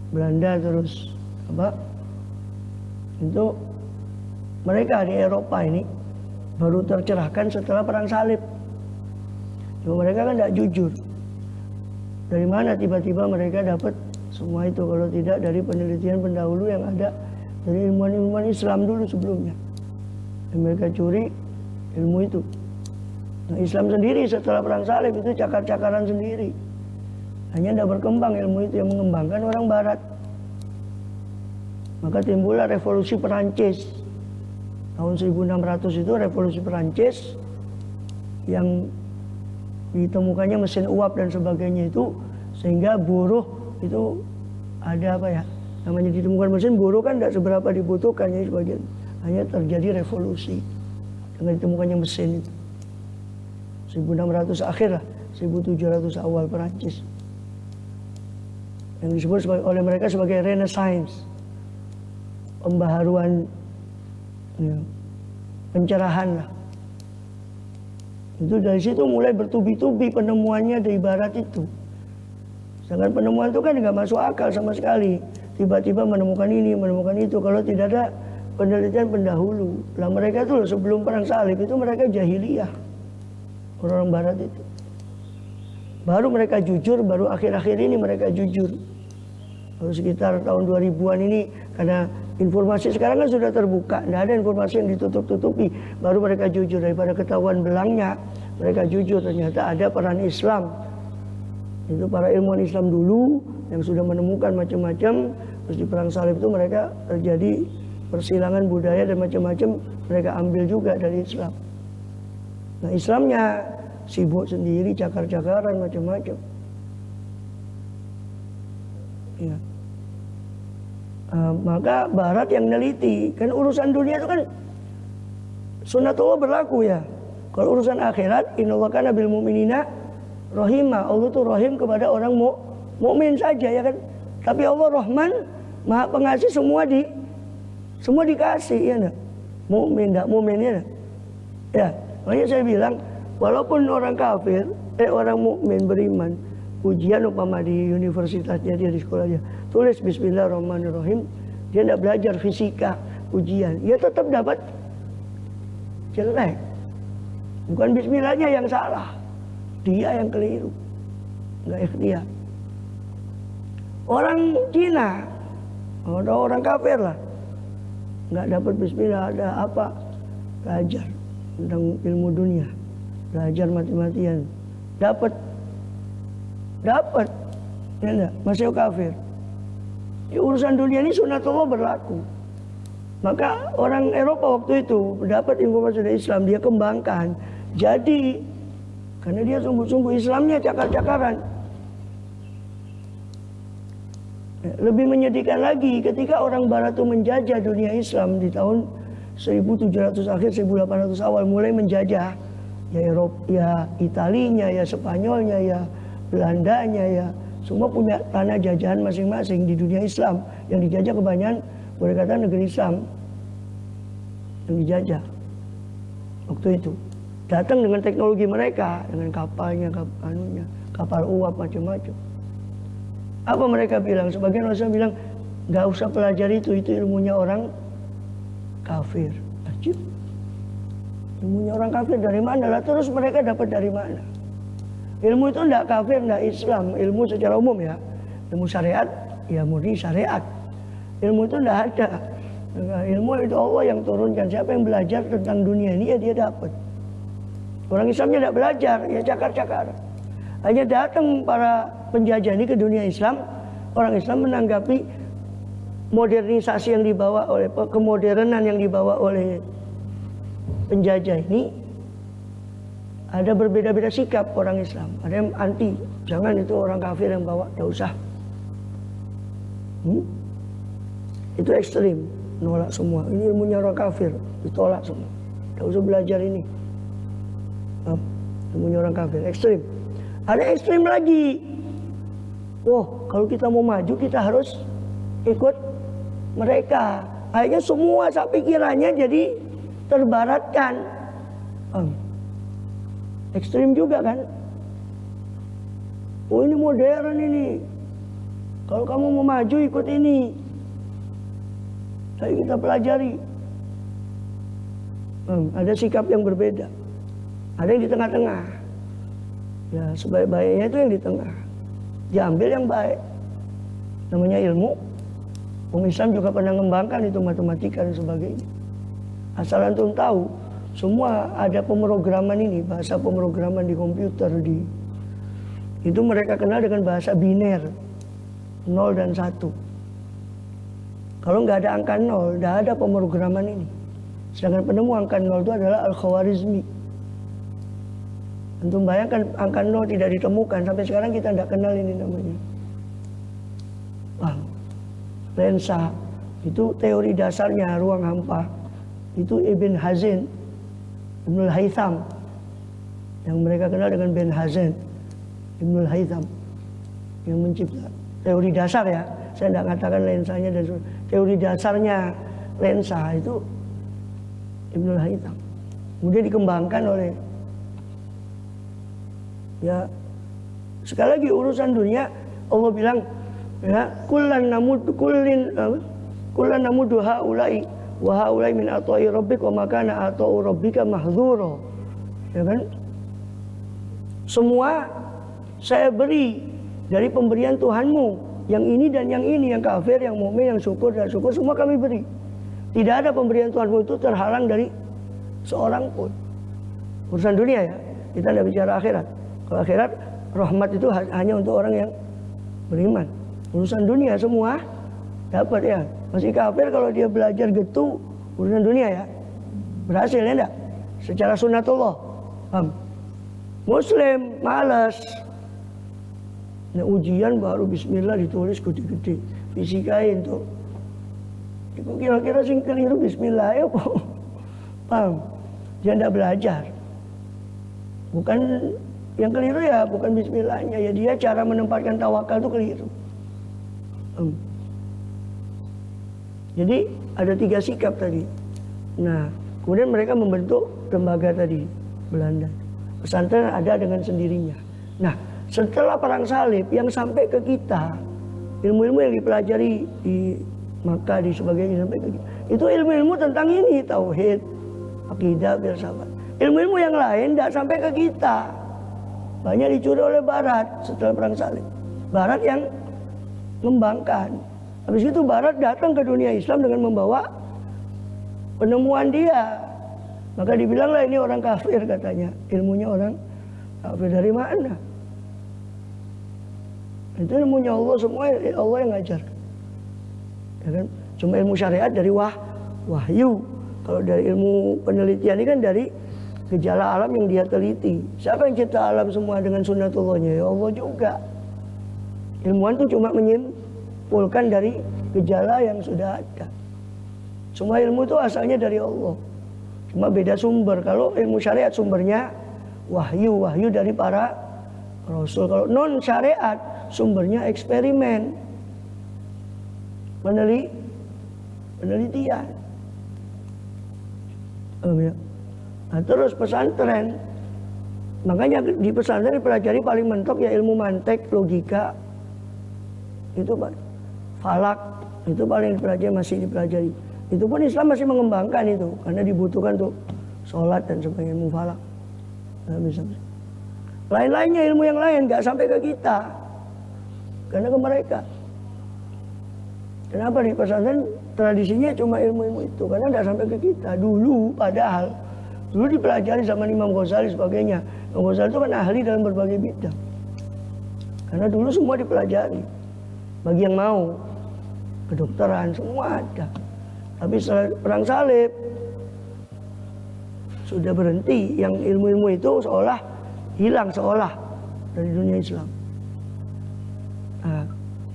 Belanda terus itu mereka di Eropa ini baru tercerahkan setelah perang salib. Cuma mereka kan tidak jujur. Dari mana tiba-tiba mereka dapat semua itu kalau tidak dari penelitian pendahulu yang ada dari ilmuwan-ilmuwan Islam dulu sebelumnya. Dan mereka curi ilmu itu. Nah, Islam sendiri setelah perang salib itu cakar-cakaran sendiri. Hanya tidak berkembang ilmu itu yang mengembangkan orang Barat. Maka timbullah revolusi Perancis. Tahun 1600 itu revolusi Perancis yang ditemukannya mesin uap dan sebagainya itu, sehingga buruh itu ada namanya ditemukan mesin, buruh kan tidak seberapa dibutuhkan ya sebagian, hanya terjadi revolusi dengan ditemukannya mesin itu 1600 akhir lah, 1700 awal Perancis, yang disebut oleh mereka sebagai Renaissance, pembaharuan ya, pencerahan lah. Itu dari situ mulai bertubi-tubi penemuannya dari barat itu. Sedangkan penemuan itu kan nggak masuk akal sama sekali. Tiba-tiba menemukan ini, menemukan itu. Kalau tidak ada penelitian pendahulu. Lah mereka tuh sebelum perang salib itu mereka jahiliyah. Orang-orang barat itu. Baru mereka jujur, baru akhir-akhir ini mereka jujur. Baru sekitar tahun 2000-an ini karena informasi sekarang kan sudah terbuka, tidak ada informasi yang ditutup-tutupi. Baru mereka jujur, daripada ketahuan belangnya, mereka jujur ternyata ada peran Islam. Itu para ilmuwan Islam dulu yang sudah menemukan macam-macam. Terus di perang salib itu mereka terjadi persilangan budaya dan macam-macam, mereka ambil juga dari Islam. Nah, Islamnya sibuk sendiri, cakar-cakaran macam-macam. Ya. Maka Barat yang neliti, kan urusan dunia itu kan sunatullah berlaku ya. Kalau urusan akhirat, innallaha kana bil mu'minina rahimah. Allah tuh rahim kepada orang mukmin saja ya kan. Tapi Allah Rahman, Maha Pengasih, semua dikasih ya nah. Mukmin enggak mukmin ya. Ya, makanya saya bilang walaupun orang kafir, orang mukmin beriman, ujian umpama di universitasnya dia, di sekolahnya tulis Bismillahirrahmanirrahim, dia tidak belajar fisika ujian, dia tetap dapat jelek. Bukan Bismillahnya yang salah, dia yang keliru, nggak ikhtiar. Orang Cina atau orang kafir lah, nggak dapat Bismillah, ada apa? Belajar tentang ilmu dunia, belajar mati-matian, dapat, ya enggak, masih kafir. Di urusan dunia ini sunatullah berlaku. Maka orang Eropa waktu itu mendapat informasi dari Islam, dia kembangkan. Jadi karena dia sungguh-sungguh Islamnya cakar-cakaran. Lebih menyedihkan lagi ketika orang Barat itu menjajah dunia Islam di tahun 1700 akhir 1800 awal, mulai menjajah ya Eropa, ya Italinya, ya Spanyolnya, ya Belandanya, ya semua punya tanah jajahan masing-masing di dunia Islam. Yang dijajah kebanyakan boleh kata negeri Islam yang dijajah waktu itu. Datang dengan teknologi mereka, dengan kapalnya, kapal uap macam-macam. Apa mereka bilang? Sebagian orang bilang nggak usah pelajari itu ilmunya orang kafir. Ajib. Ilmunya orang kafir dari mana lah? Terus mereka dapat dari mana? Ilmu itu tidak kafir, tidak Islam. Ilmu secara umum ya. Ilmu syariat, ya murni syariat. Ilmu itu tidak ada. Ilmu itu Allah yang turunkan. Siapa yang belajar tentang dunia ini, ya dia dapat. Orang Islamnya tidak belajar, ya cakar-cakar. Hanya datang para penjajah ini ke dunia Islam. Orang Islam menanggapi modernisasi yang dibawa oleh kemodernan yang dibawa oleh penjajah ini, ada berbeda-beda sikap orang Islam. Ada yang anti, jangan itu orang kafir yang bawa, tidak usah. Itu ekstrim, nolak semua. Ini ilmunya orang kafir, ditolak semua. Tidak usah belajar ini. Ilmunya orang kafir, ekstrim. Ada ekstrim lagi. Oh, kalau kita mau maju kita harus ikut mereka. Akhirnya semua pikirannya jadi terbaratkan. Ekstrim juga kan. Oh, ini modern ini. Kalau kamu mau maju ikut ini. Ayo kita pelajari. Ada sikap yang berbeda. Ada yang di tengah-tengah. Ya, sebaik-baiknya itu yang di tengah. Diambil yang baik. Namanya ilmu. Orang Islam juga pernah mengembangkan itu matematika dan sebagainya. Asal antum tahu, semua ada pemrograman ini, bahasa pemrograman di komputer itu mereka kenal dengan bahasa biner, 0 dan 1. Kalau nggak ada angka 0, nggak ada pemrograman ini. Sedangkan penemu angka 0 itu adalah Al-Khwarizmi. Antum bayangkan angka 0 tidak ditemukan, sampai sekarang kita tidak kenal ini namanya. Lensa, itu teori dasarnya ruang hampa. Itu Ibn Hazin, Ibnul Haytham, yang mereka kenal dengan Ben Hazin, Ibnul Haytham, yang mencipta teori dasar ya. Saya tidak katakan lensanya dan teori dasarnya lensa itu Ibnul Haytham. Kemudian dikembangkan oleh ya, sekali lagi urusan dunia Allah bilang ya kullan namudu haula'i wa haula'i min ata'i rabbik wa makana ata'u rabbika mahdzura. Ya kan? Semua saya beri dari pemberian Tuhanmu, yang ini dan yang ini, yang kafir, yang mukmin, yang syukur dan syukur, semua kami beri. Tidak ada pemberian Tuhanmu itu terhalang dari seorang pun. Urusan dunia ya, kita tidak bicara akhirat. Kalau akhirat, rahmat itu hanya untuk orang yang beriman. Urusan dunia semua dapat ya. Masih kafir kalau dia belajar gitu, urusan dunia ya. Berhasil ya enggak? Secara sunnatullah. Muslim malas. Nah, ujian baru bismillah ditulis gede-gede. Fisikain tuh. Itu kira-kira sing keliru bismillah ya kok. Paham? Dia enggak belajar. Bukan yang keliru ya, bukan bismillahnya ya, dia cara menempatkan tawakal itu keliru. Jadi ada 3 sikap tadi. Nah, kemudian mereka membentuk lembaga tadi, Belanda. Pesantren ada dengan sendirinya. Nah, setelah perang salib yang sampai ke kita, ilmu-ilmu yang dipelajari di Makkah di sebagainya sampai ke kita, itu ilmu-ilmu tentang ini, tauhid, akidah, filsafat. Ilmu-ilmu yang lain tidak sampai ke kita. Banyak dicuri oleh Barat setelah perang salib. Barat yang mengembangkan. Habis itu Barat datang ke dunia Islam dengan membawa penemuan dia. Maka dibilanglah ini orang kafir katanya. Ilmunya orang kafir dari mana? Itu ilmunya Allah, semua Allah yang ngajar. Ya kan? Cuma ilmu syariat dari wahyu. Kalau dari ilmu penelitian ini kan dari gejala alam yang dia teliti. Siapa yang cipta alam semua dengan sunnatullahnya? Ya Allah juga. Ilmuwan itu cuma menyimpulkan dari gejala yang sudah ada. Semua ilmu itu asalnya dari Allah. Cuma beda sumber. Kalau ilmu syariat sumbernya wahyu dari para rasul. Kalau non syariat sumbernya eksperimen, penelitian. Ya. Nah, terus pesantren, makanya di pesantren dipelajari paling mentok ya ilmu mantek, logika, itu falak, itu paling dipelajari, masih dipelajari. Itu pun Islam masih mengembangkan itu, karena dibutuhkan untuk sholat dan sebagainya, ilmu falak. Nah, lain-lainnya ilmu yang lain nggak sampai ke kita, karena ke mereka. Kenapa di pesantren tradisinya cuma ilmu-ilmu itu, karena nggak sampai ke kita dulu, padahal. Dulu dipelajari zaman Imam Ghazali sebagainya. Imam Ghazali itu kan ahli dalam berbagai bidang. Karena dulu semua dipelajari. Bagi yang mau. kedokteran, semua ada. Tapi setelah perang salib sudah berhenti, yang ilmu-ilmu itu seolah hilang dari dunia Islam. Nah,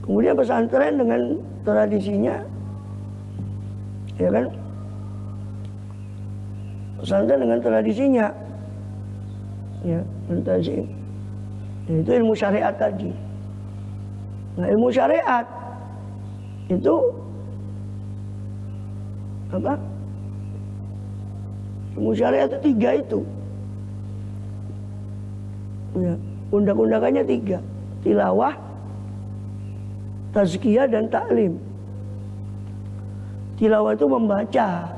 kemudian pesantren dengan tradisinya, ya kan? Pesantren dengan tradisinya, ya, tradisi. Itu ilmu syariat tadi. Nah, ilmu syariat itu apa? Ilmu syariat itu 3 itu. Ya, undang-undangannya 3. Tilawah, tazkiyah, dan taklim. Tilawah itu membaca.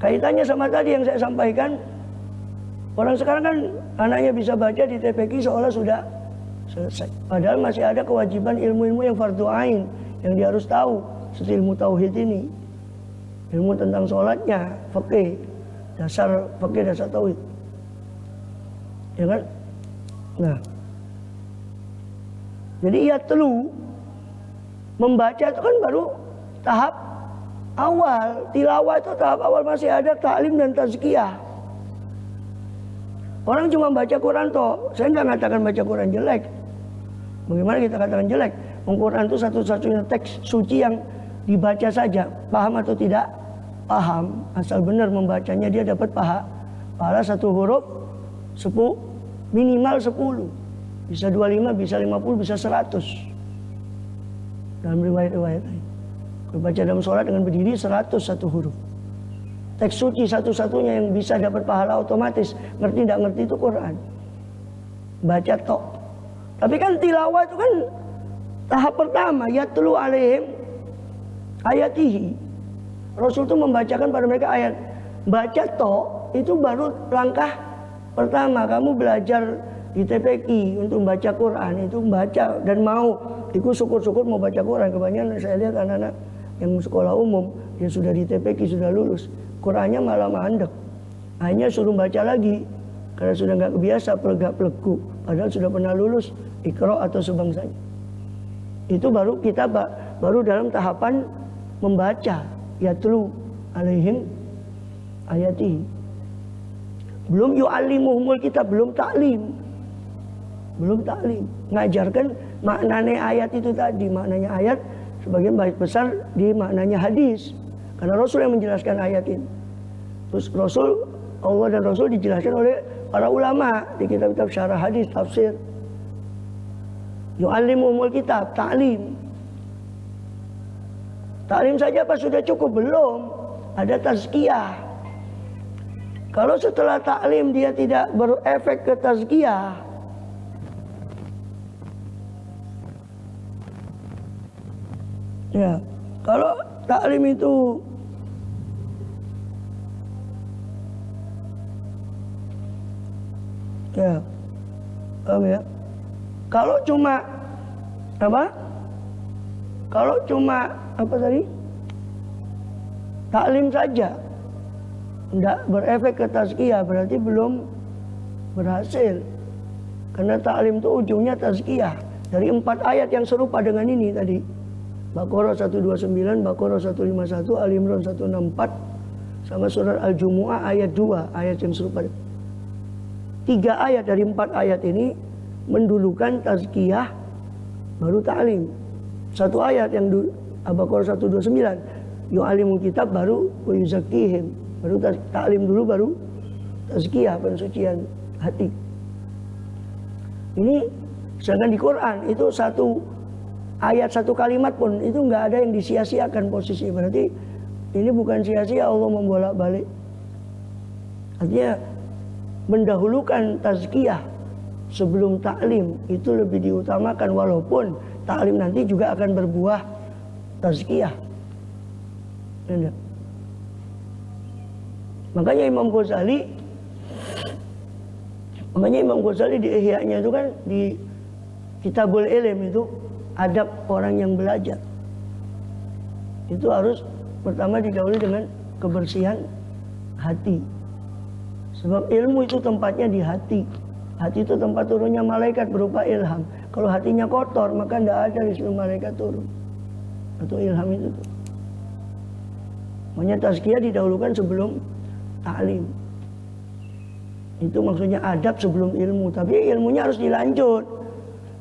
Kaitannya sama tadi yang saya sampaikan. Orang sekarang kan anaknya bisa baca di TPQ seolah sudah selesai. Padahal masih ada kewajiban ilmu-ilmu yang fardhu ain yang dia harus tahu. Seperti ilmu tauhid ini. Ilmu tentang sholatnya, fikih, dasar fikih, dasar tauhid. Ya kan? Nah. Jadi yatlu membaca itu kan baru tahap awal. Tilawah itu tahap awal, masih ada taklim dan tazkiyah. Orang cuma baca Quran toh. Saya nggak mengatakan baca Quran jelek. Bagaimana kita katakan jelek? Quran itu satu-satunya teks suci yang dibaca saja. Paham atau tidak? Paham. Asal benar membacanya dia dapat pahala 1 huruf 10, minimal 10. Bisa 25, bisa 50, bisa 100. Dalam riwayat-riwayat lain. Kalau baca dalam sholat dengan berdiri 100 1 huruf. Teks suci satu-satunya yang bisa dapat pahala otomatis. Ngerti tidak ngerti itu Quran. Baca tok. Tapi kan tilawah itu kan tahap pertama. Yatlu alaihim ayatihi. Rasul itu membacakan pada mereka ayat. Baca tok itu baru langkah pertama. Kamu belajar di TPQ untuk membaca Quran. Itu membaca dan mau. Itu syukur-syukur mau baca Quran. Kebanyakan saya lihat anak-anak yang sekolah umum. Dia sudah di TPQ, sudah lulus. Qurannya malah mandek. Hanya suruh baca lagi. Karena sudah nggak kebiasa pelegak-pelegu. Padahal sudah pernah lulus Iqra atau sebangsanya. Itu baru kita baru dalam tahapan membaca. Yatlu alaihim ayati. Belum yu'allimuhumul kitab, belum taklim. Ngajarkan maknanya ayat itu tadi. Maknanya ayat sebagian baik besar di maknanya hadis. Karena Rasul yang menjelaskan ayat ini. Terus Allah dan Rasul dijelaskan oleh para ulama di kitab-kitab syarah hadis, tafsir. Yu'allimuhumul kitab, taklim. Taklim saja apa sudah cukup? Belum. Ada tazkiyah. Kalau setelah taklim dia tidak berefek ke tazkiyah, ya, kalau taklim itu ya, paham ya? Kalau cuma apa? Kalau cuma apa tadi? Taklim saja, tidak berefek ke tazkiyah, berarti belum berhasil. Karena taklim itu ujungnya tazkiyah. Dari 4 ayat yang serupa dengan ini tadi. Baqarah 129, Baqarah 151, Ali Imran 164, sama surat Al-Jumu'ah ayat 2, ayat yang serupa. 3 ayat dari 4 ayat ini mendulukan tazkiyah, baru taklim. 1 ayat yang Al-Baqarah 129, yu'alimul kitab, baru yuzakihim, baru taklim dulu, baru tazkiyah, pensucian hati. Ini sedangkan di Quran itu 1 ayat 1 kalimat pun itu nggak ada yang disia-siakan posisi. Berarti ini bukan sia-sia Allah membolak-balik. Artinya mendahulukan tazkiyah sebelum taklim itu lebih diutamakan, walaupun taklim nanti juga akan berbuah tazkiyah. Makanya Imam Ghazali di Ihya-nya itu kan di Kitabul Ilm itu adab orang yang belajar. Itu harus pertama didahului dengan kebersihan hati. Sebab ilmu itu tempatnya di hati. Hati itu tempat turunnya malaikat berupa ilham. Kalau hatinya kotor, maka tidak ada Rizqul malaikat turun atau ilham itu tuh. Makanya tazkiyah didahulukan sebelum ta'lim. Itu maksudnya adab sebelum ilmu, tapi ilmunya harus dilanjut.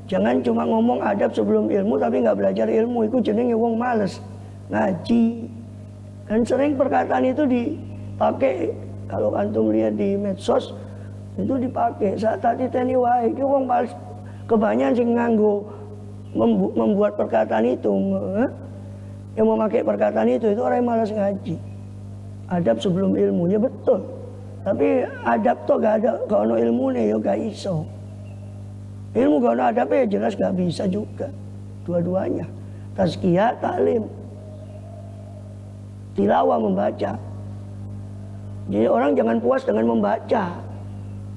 Jangan cuma ngomong adab sebelum ilmu tapi nggak belajar ilmu. Itu jenenge wong males ngaji. Dan sering perkataan itu dipakai, kalau antum lihat di medsos itu dipakai. Saat tadi teni wae, iki wong males kebanyakan sing nganggo membuat perkataan itu. Yang memakai perkataan itu orang yang malas ngaji. Adab sebelum ilmu, ya betul. Tapi adab tuh gak ada, kalau ilmu nih ya gak iso. Ilmu kalau adabnya ya jelas gak bisa juga. Dua-duanya. Tazkiyah, ta'lim. Tilawah, membaca. Jadi orang jangan puas dengan membaca.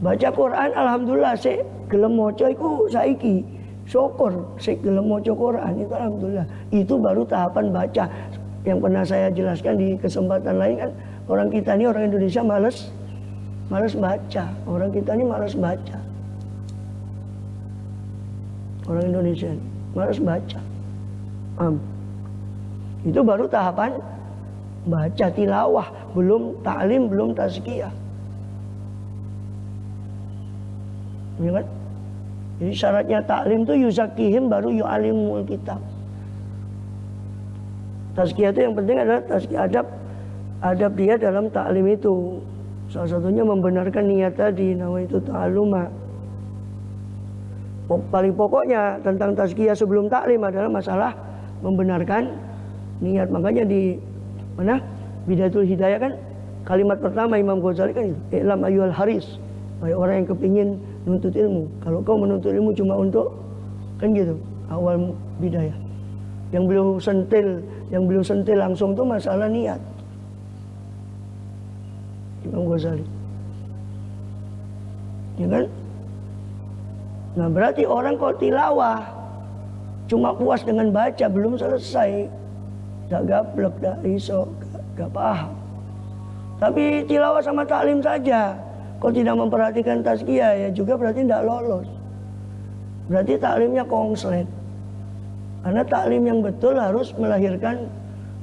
Baca Quran, alhamdulillah sih gelem maca iku saiki. Syukur sih gelem maca Quran itu alhamdulillah. Itu baru tahapan baca. Yang pernah saya jelaskan di kesempatan lain kan, orang kita ini orang Indonesia malas baca. Orang kita ini malas baca. Orang Indonesia ini malas baca. Itu baru tahapan baca, tilawah, belum ta'lim, belum tazkiyah. Ya kan? Jadi syaratnya ta'lim itu yuzakihim baru yu'alimul kitab. Tazkiyah itu yang penting adalah tazkiyah adab dia dalam ta'lim itu. Salah satunya membenarkan niat tadi, nawaitu ta'alluma. Paling pokoknya tentang tazkiyah sebelum ta'lim adalah masalah membenarkan niat. Makanya di mana Bidayatul Hidayah kan kalimat pertama Imam Ghazali kan i'lam ayyuhal haris, wahai orang yang kepingin menuntut ilmu. Kalau kau menuntut ilmu cuma untuk kan gitu awal bidayah. Yang beliau sentil langsung itu masalah niat. Imam Ghazali. Ya kan? Nah berarti orang kalau tilawah cuma puas dengan baca belum selesai. Gak gablek, gak iso, gak paham. Tapi tilawah sama taklim saja, kalau tidak memperhatikan tazkiyah ya juga berarti tidak lolos. Berarti taklimnya konslet. Karena taklim yang betul harus melahirkan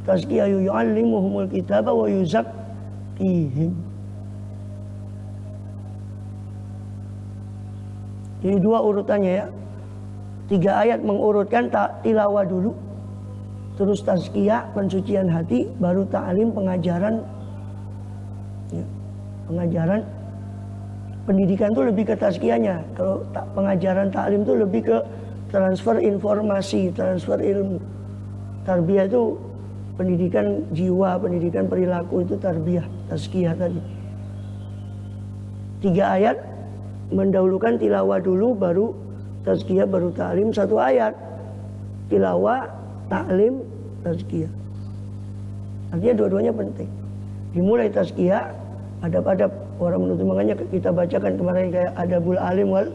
tazkiyah, yu'allimuhumul kitaba wa yuzakkihim. Jadi dua urutannya ya. 3 ayat mengurutkan tilawah dulu, terus tazkiyah, pensucian hati, baru ta'lim, pengajaran. Ya, pengajaran, pendidikan itu lebih ke tazkiyahnya. Kalau pengajaran ta'lim itu lebih ke transfer informasi, transfer ilmu. Tarbiyah itu pendidikan jiwa, pendidikan perilaku, itu tarbiyah, tazkiyah tadi. 3 ayat mendahulukan tilawah dulu, baru tazkiyah, baru ta'lim. 1 ayat tilawah, ta'lim, tazkiyah. Artinya dua-duanya penting. Dimulai tazkiyah, adab-adab orang menuntut. Makanya kita bacakan kemarin kayak Adabul Alim wal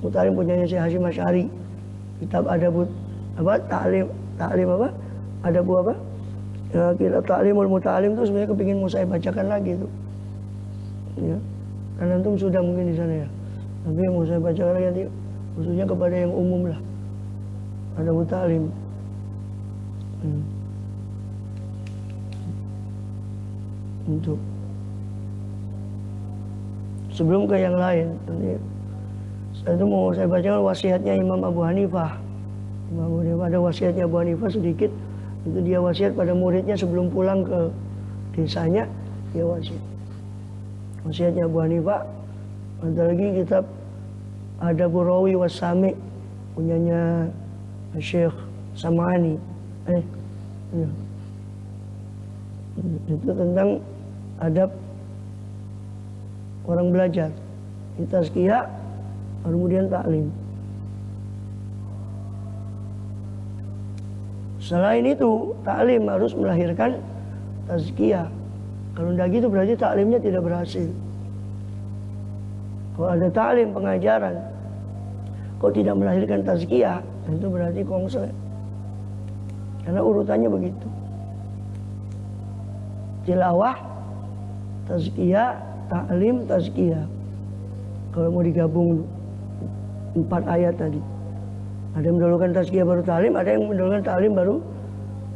Mutalim punyanya Syekh Hasyim Asy'ari. Kitab Adabul apa? Ta'lim apa? Adabu apa? Ya, kitab Ta'limul Mutalim itu sebenarnya kepingin mau saya bacakan lagi itu. Ya. Karena antum sudah mungkin di sana ya. Tapi mau saya bacakan lagi nanti khususnya kepada yang umum lah. Adabul Ta'lim. Untuk sebelum ke yang lain, nanti itu mau saya bacakan wasiatnya Imam Abu Hanifah. Imam Abu Hanifah ada wasiatnya Abu Hanifah sedikit. Itu dia wasiat pada muridnya sebelum pulang ke desanya, dia wasiat. Wasiatnya Abu Hanifah. Ada lagi kitab Adabur Rawi Wassami punyanya Syekh Sam'ani. Ya. Itu tentang adab orang belajar. Tazkiyah, kemudian taklim. Selain itu, taklim harus melahirkan tazkiyah. Kalau tidak gitu berarti taklimnya tidak berhasil. Kalau ada taklim, pengajaran, kalau tidak melahirkan tazkiyah, itu berarti konslet. Karena urutannya begitu. Tilawah, tazkiyah, ta'lim, tazkiyah. Kalau mau digabung 4 ayat tadi. Ada yang mendahulukan tazkiyah baru ta'lim, ada yang mendahulukan ta'lim baru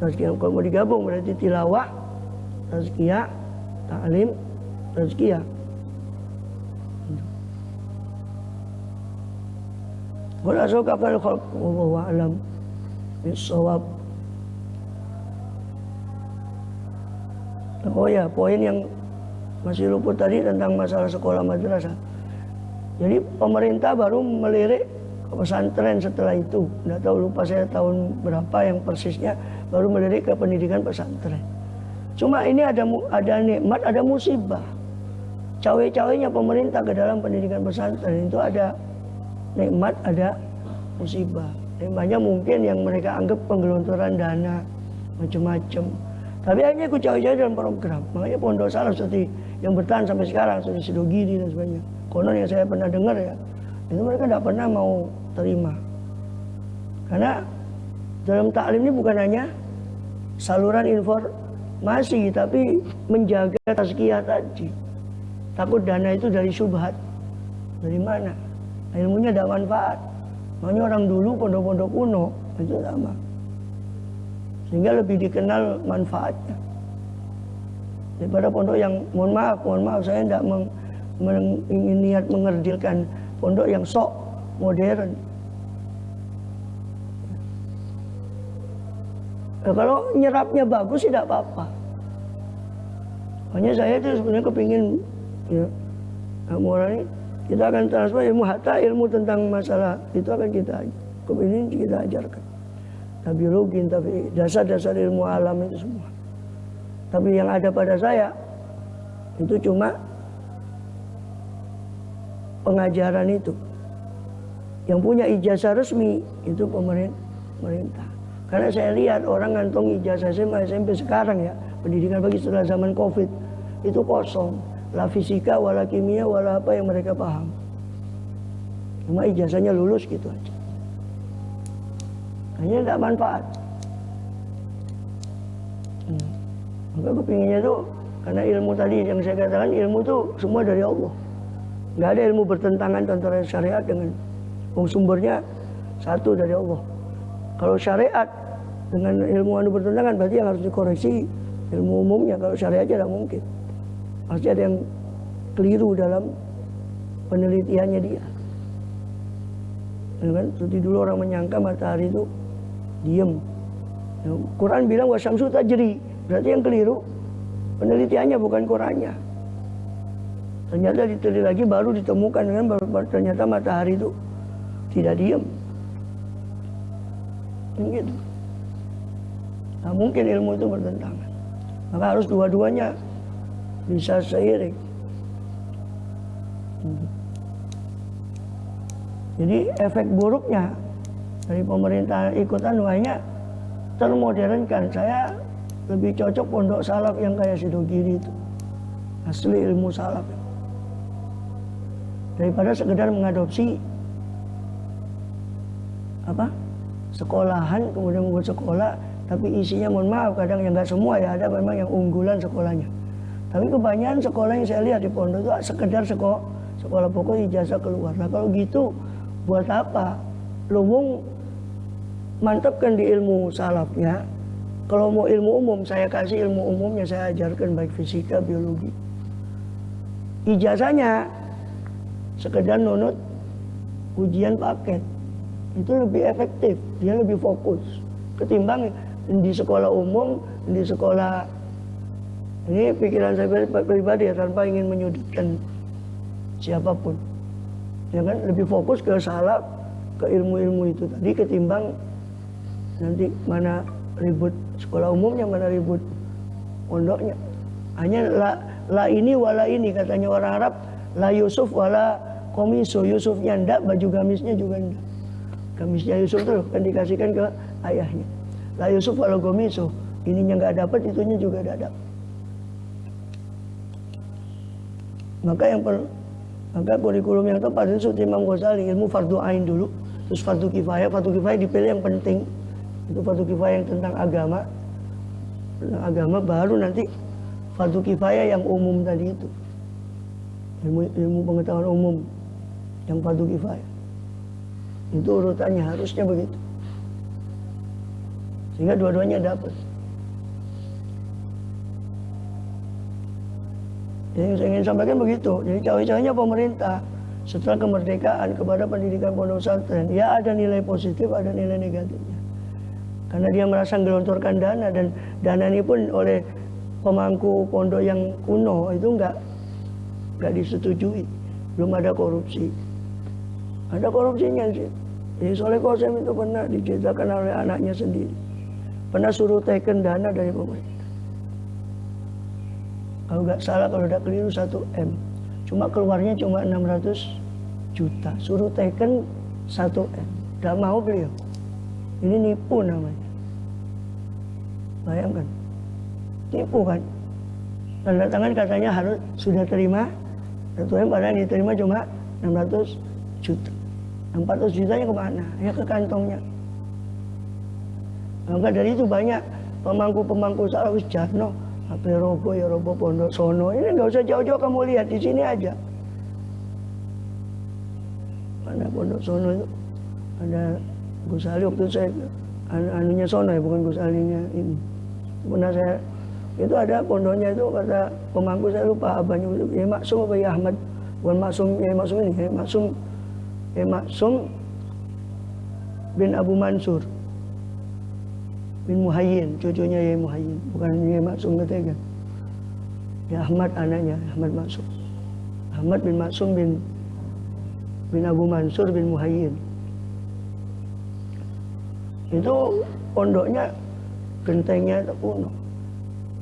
tazkiyah. Kalau mau digabung berarti tilawah, tazkiyah, ta'lim, tazkiyah. Qul asauka fal khalq wallahu a'lam bis-shawab. Oh ya, poin yang masih luput tadi tentang masalah sekolah madrasah. Jadi pemerintah baru melirik ke pesantren setelah itu. Nggak tahu, lupa saya tahun berapa yang persisnya, baru melirik ke pendidikan pesantren. Cuma ini ada nikmat, ada musibah. Cawe-cawenya pemerintah ke dalam pendidikan pesantren itu ada nikmat, ada musibah. Nikmatnya mungkin yang mereka anggap penggelontoran dana macam-macam. Tapi akhirnya ikut cawe-cawe dalam program. Makanya Pondok Salaf seperti yang bertahan sampai sekarang, seperti Sidogiri dan sebagainya. Konon yang saya pernah dengar ya, itu mereka tidak pernah mau terima. Karena dalam taklim ini bukan hanya saluran informasi, tapi menjaga tazkiyah tadi. Takut dana itu dari syubhat. Dari mana? Ilmunya tidak manfaat. Makanya orang dulu pondok-pondok kuno itu sama. Sehingga lebih dikenal manfaatnya. Daripada pondok yang, mohon maaf saya tidak ingin niat mengerdilkan pondok yang sok modern. Nah, kalau nyerapnya bagus tidak apa-apa. Hanya saya itu sebenarnya kepingin ya, mulai kita akan transfer ilmu, hatta ilmu tentang masalah itu akan kepingin kita ajarkan. Biologi, tapi dasar-dasar ilmu alam itu semua. Tapi yang ada pada saya itu cuma pengajaran itu. Yang punya ijazah resmi itu pemerintah. Karena saya lihat orang ngantong ijazah SMA, SMP sekarang ya, pendidikan bagi setelah zaman Covid itu kosong. La fisika, wala kimia, wala apa yang mereka paham. Cuma ijazahnya lulus gitu aja. Hanya tidak manfaat. Maka kepinginnya itu, karena ilmu tadi yang saya katakan, ilmu itu semua dari Allah. Nggak ada ilmu bertentangan antara syariat dengan sumbernya satu dari Allah. Kalau syariat dengan ilmu anu bertentangan, berarti yang harus dikoreksi ilmu umumnya. Kalau syariatnya tidak mungkin. Pasti ada yang keliru dalam penelitiannya dia. Ya kan? Seperti dulu orang menyangka matahari itu diem. Ya, Quran bilang wasyamsu tajri, berarti yang keliru penelitiannya bukan Qurannya. Ternyata diteliti lagi baru ditemukan kan, ternyata matahari itu tidak diem. Gitu. Nah, mungkin ilmu itu bertentangan. Maka harus dua-duanya bisa seiring. Jadi efek buruknya dari pemerintah ikutan hanya termodernkan. Saya lebih cocok pondok salaf yang kayak Sidogiri itu, asli ilmu salaf, daripada sekedar mengadopsi sekolahan kemudian membuat sekolah tapi isinya mohon maaf kadang yang nggak semua ya, ada memang yang unggulan sekolahnya. Tapi kebanyakan sekolah yang saya lihat di pondok itu sekedar sekolah pokok ijazah keluar. Nah kalau gitu buat apa? Lumung mantapkan di ilmu salafnya. Kalau mau ilmu umum, saya kasih ilmu umumnya, saya ajarkan baik fisika, biologi. Ijazahnya sekedar nunut ujian paket. Itu lebih efektif, dia lebih fokus. Ketimbang di sekolah umum, di sekolah, ini pikiran saya pribadi ya, tanpa ingin menyudutkan siapapun. Ya kan, lebih fokus ke salaf, ke ilmu-ilmu itu tadi, ketimbang nanti mana ribut sekolah umumnya, mana ribut pondoknya. Hanya la ini wala ini, katanya orang Arab, la Yusuf wala komiso. Yusufnya ndak, baju gamisnya juga ndak. Gamisnya Yusuf tuh kan dikasihkan ke ayahnya. La Yusuf wala komiso, ininya nggak dapat, itunya juga nggak dapat. Maka kurikulum yang tepat itu seperti Imam Ghazali, ilmu fardu ain dulu, terus fardu kifayah. Fardu kifayah dipilih yang penting. Itu fardu kifayah yang tentang agama, baru nanti fardu kifayah yang umum tadi itu, ilmu pengetahuan umum yang fardu kifayah. Itu urutannya harusnya begitu. Sehingga dua-duanya dapat. Jadi yang saya ingin sampaikan begitu. Jadi cawe-cawenya pemerintah setelah kemerdekaan kepada pendidikan pondok pesantren, ya ada nilai positif, ada nilai negatifnya. Karena dia merasa menggelontorkan dana, dan dana ini pun oleh pemangku pondok yang kuno itu nggak disetujui, belum ada korupsi. Ada korupsinya sih. Jadi Soleh Qosem itu pernah diceritakan oleh anaknya sendiri, pernah suruh teken dana dari pemerintah. Kalau nggak salah, kalau udah keliru 1 M. Cuma keluarnya cuma 600 juta. Suruh teken 1 M. Nggak mau beliau. Ini nipu namanya. Bayangkan. Nipu kan. Tanda tangan katanya harus sudah terima 1 M, padahal diterima cuma 600 juta. 400 jutanya kemana? Ya ke kantongnya. Maka dari itu banyak pemangku-pemangku Salawis Jarno, HP robo ya robo pondok sono. Ini nggak usah jauh-jauh, kamu lihat di sini aja. Mana pondok sono itu? Ada Gus Ali waktu saya anunya sono ya, bukan Gus Alinya ini. Pernah saya itu ada pondoknya itu, kata pemangku saya lupa abahnya, ya Maksum apa ya Ahmad, bukan Maksum, ya Maksum ini, ya Maksum bin Abu Mansur bin Muhayyin, cucunya ya Muhayyin, bukan ya Maksum ketiga. Ya Ahmad anaknya, Ahmad Maksum. Ahmad bin Maksum bin Abu Mansur bin Muhayyin. Itu pondoknya gentengnya itu kuno.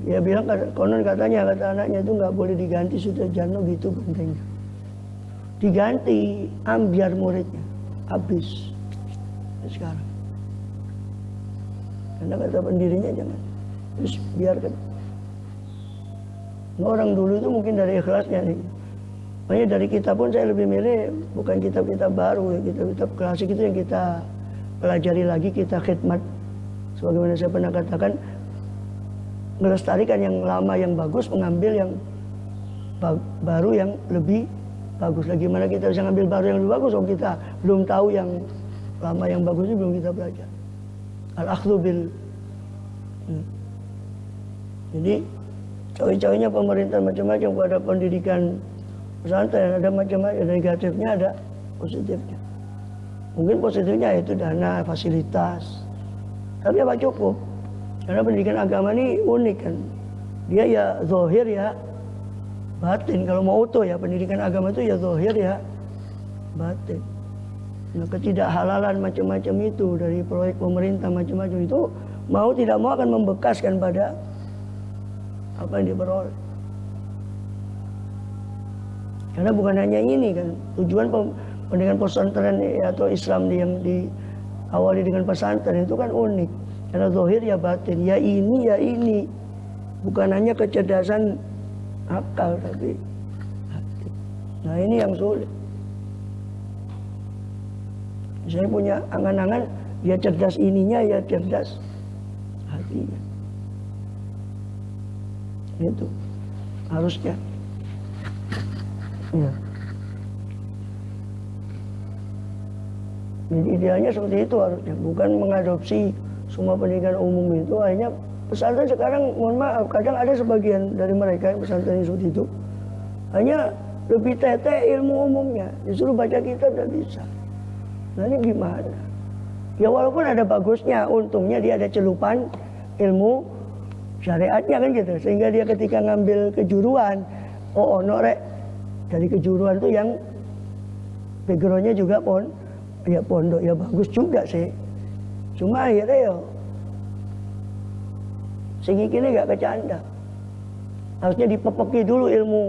Dia bilang konon katanya, kata anaknya itu nggak boleh diganti, sudah Jarno gitu gentengnya. Diganti, ambiar muridnya, habis sekarang. Karena kata pendirinya jangan, terus biarkan. Nah, orang dulu itu mungkin dari ikhlasnya nih. Makanya dari kitab pun saya lebih milih bukan kitab-kitab baru, ya, kitab-kitab klasik itu yang kita pelajari lagi, kita khidmat. Sebagaimana saya pernah katakan, melestarikan yang lama yang bagus, mengambil yang baru yang lebih bagus. Lagi mana kita bisa ngambil baru yang lebih bagus, kalau kita belum tahu yang lama yang bagus itu belum kita belajar. Al-akhdhu bil. Jadi cawe-cawenya pemerintah macam-macam pada pendidikan pesantren, ada macam-macam, ada negatifnya, ada positifnya. Mungkin positifnya itu dana, fasilitas, tapi apa cukup? Karena pendidikan agama ini unik kan, dia ya zahir ya batin. Kalau mau utuh ya pendidikan agama itu ya zahir ya batin. Nah, ketidakhalalan macam-macam itu dari proyek pemerintah macam-macam itu mau tidak mau akan membekaskan pada apa yang diperoleh. Karena bukan hanya ini kan, tujuan pendidikan pesantren atau Islam yang diawali dengan pesantren itu kan unik. Karena zahir ya batin, ya ini, bukan hanya kecerdasan akal tapi hati. Nah ini yang sulit. Saya punya angan-angan, dia cerdas ininya, ya cerdas hatinya. Itu harusnya. Ya. Jadi idealnya seperti itu harusnya, bukan mengadopsi semua pendidikan umum itu. Akhirnya pesantren sekarang, mohon maaf, kadang ada sebagian dari mereka yang pesantren seperti itu hanya lebih tete ilmu umumnya, disuruh baca kitab dan bisa. Nah ini gimana? Ya walaupun ada bagusnya, untungnya dia ada celupan ilmu syariatnya kan gitu, sehingga dia ketika ngambil kejuruan, ono rek dari kejuruan itu yang backgroundnya juga pondok, ya bagus juga sih. Cuma akhirnya ya sehingga kini gak kecanda. Harusnya dipepeki dulu ilmu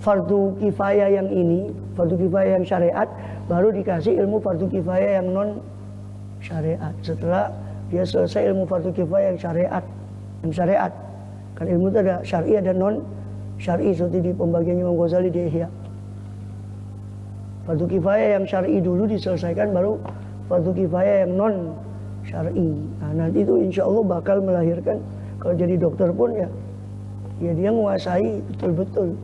fardu kifayah yang ini, fardu kifayah yang syariat, baru dikasih ilmu fardu kifayah yang non syariat. Setelah dia selesai ilmu fardu kifayah yang syariat, kan ilmu itu ada syar'i ada non syar'i, seperti di pembagian Imam Ghazali di Ihya. Fardu kifayah yang syar'i dulu diselesaikan, baru fardu kifayah yang non syar'i. Nah nanti itu insya Allah bakal melahirkan, kalau jadi dokter pun ya dia menguasai betul-betul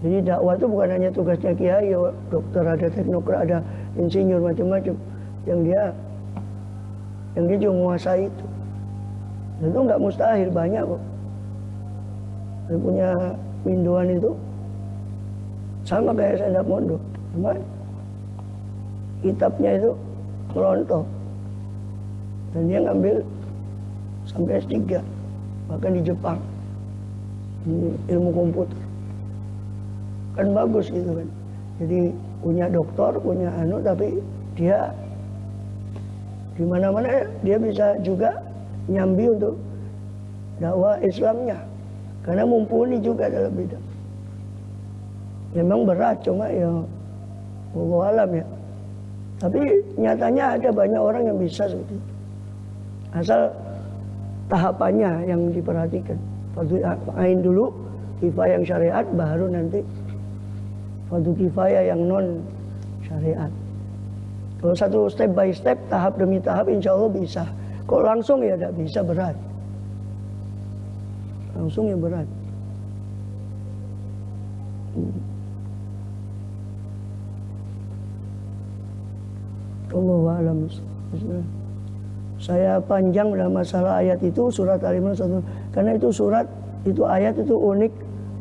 Jadi dakwah itu bukan hanya tugasnya kiai, dokter, ada teknokrat, ada insinyur macam-macam. Yang dia juga menguasai itu. Dan itu nggak mustahil, banyak kok. Saya punya pinduan itu sama kayak saya tidak mondok, cuma kitabnya itu melontok. Dan dia ngambil sampai S3, bahkan di Jepang, di ilmu komputer. Kan bagus gitu kan. Jadi punya doktor, punya tapi dia di mana-mana dia bisa juga nyambi untuk dakwah Islamnya. Karena mumpuni juga dalam bidang. Memang berat, cuma ya wallahu alam ya. Tapi nyatanya ada banyak orang yang bisa seperti itu. Asal tahapannya yang diperhatikan. Fardu ain dulu, kifayah yang syariat, baru nanti fardu kifayah yang non syariat. Kalau satu step by step, tahap demi tahap, insya Allah bisa. Kalau langsung ya tidak bisa, berat. Langsung ya berat. Allahu a'lam. Saya panjang dalam masalah ayat itu, surat Al-Imran 1, karena itu surat, itu ayat itu unik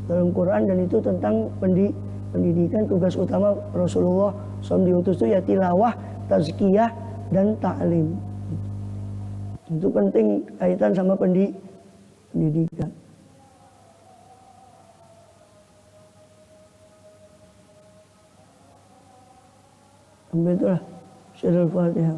dalam Quran, dan itu tentang pendidikan. Tugas utama Rasulullah SAW diutus itu ya tilawah, tazkiyah, dan ta'lim. Itu penting kaitan sama pendidikan. Sampai itulah Syarul Fatihah.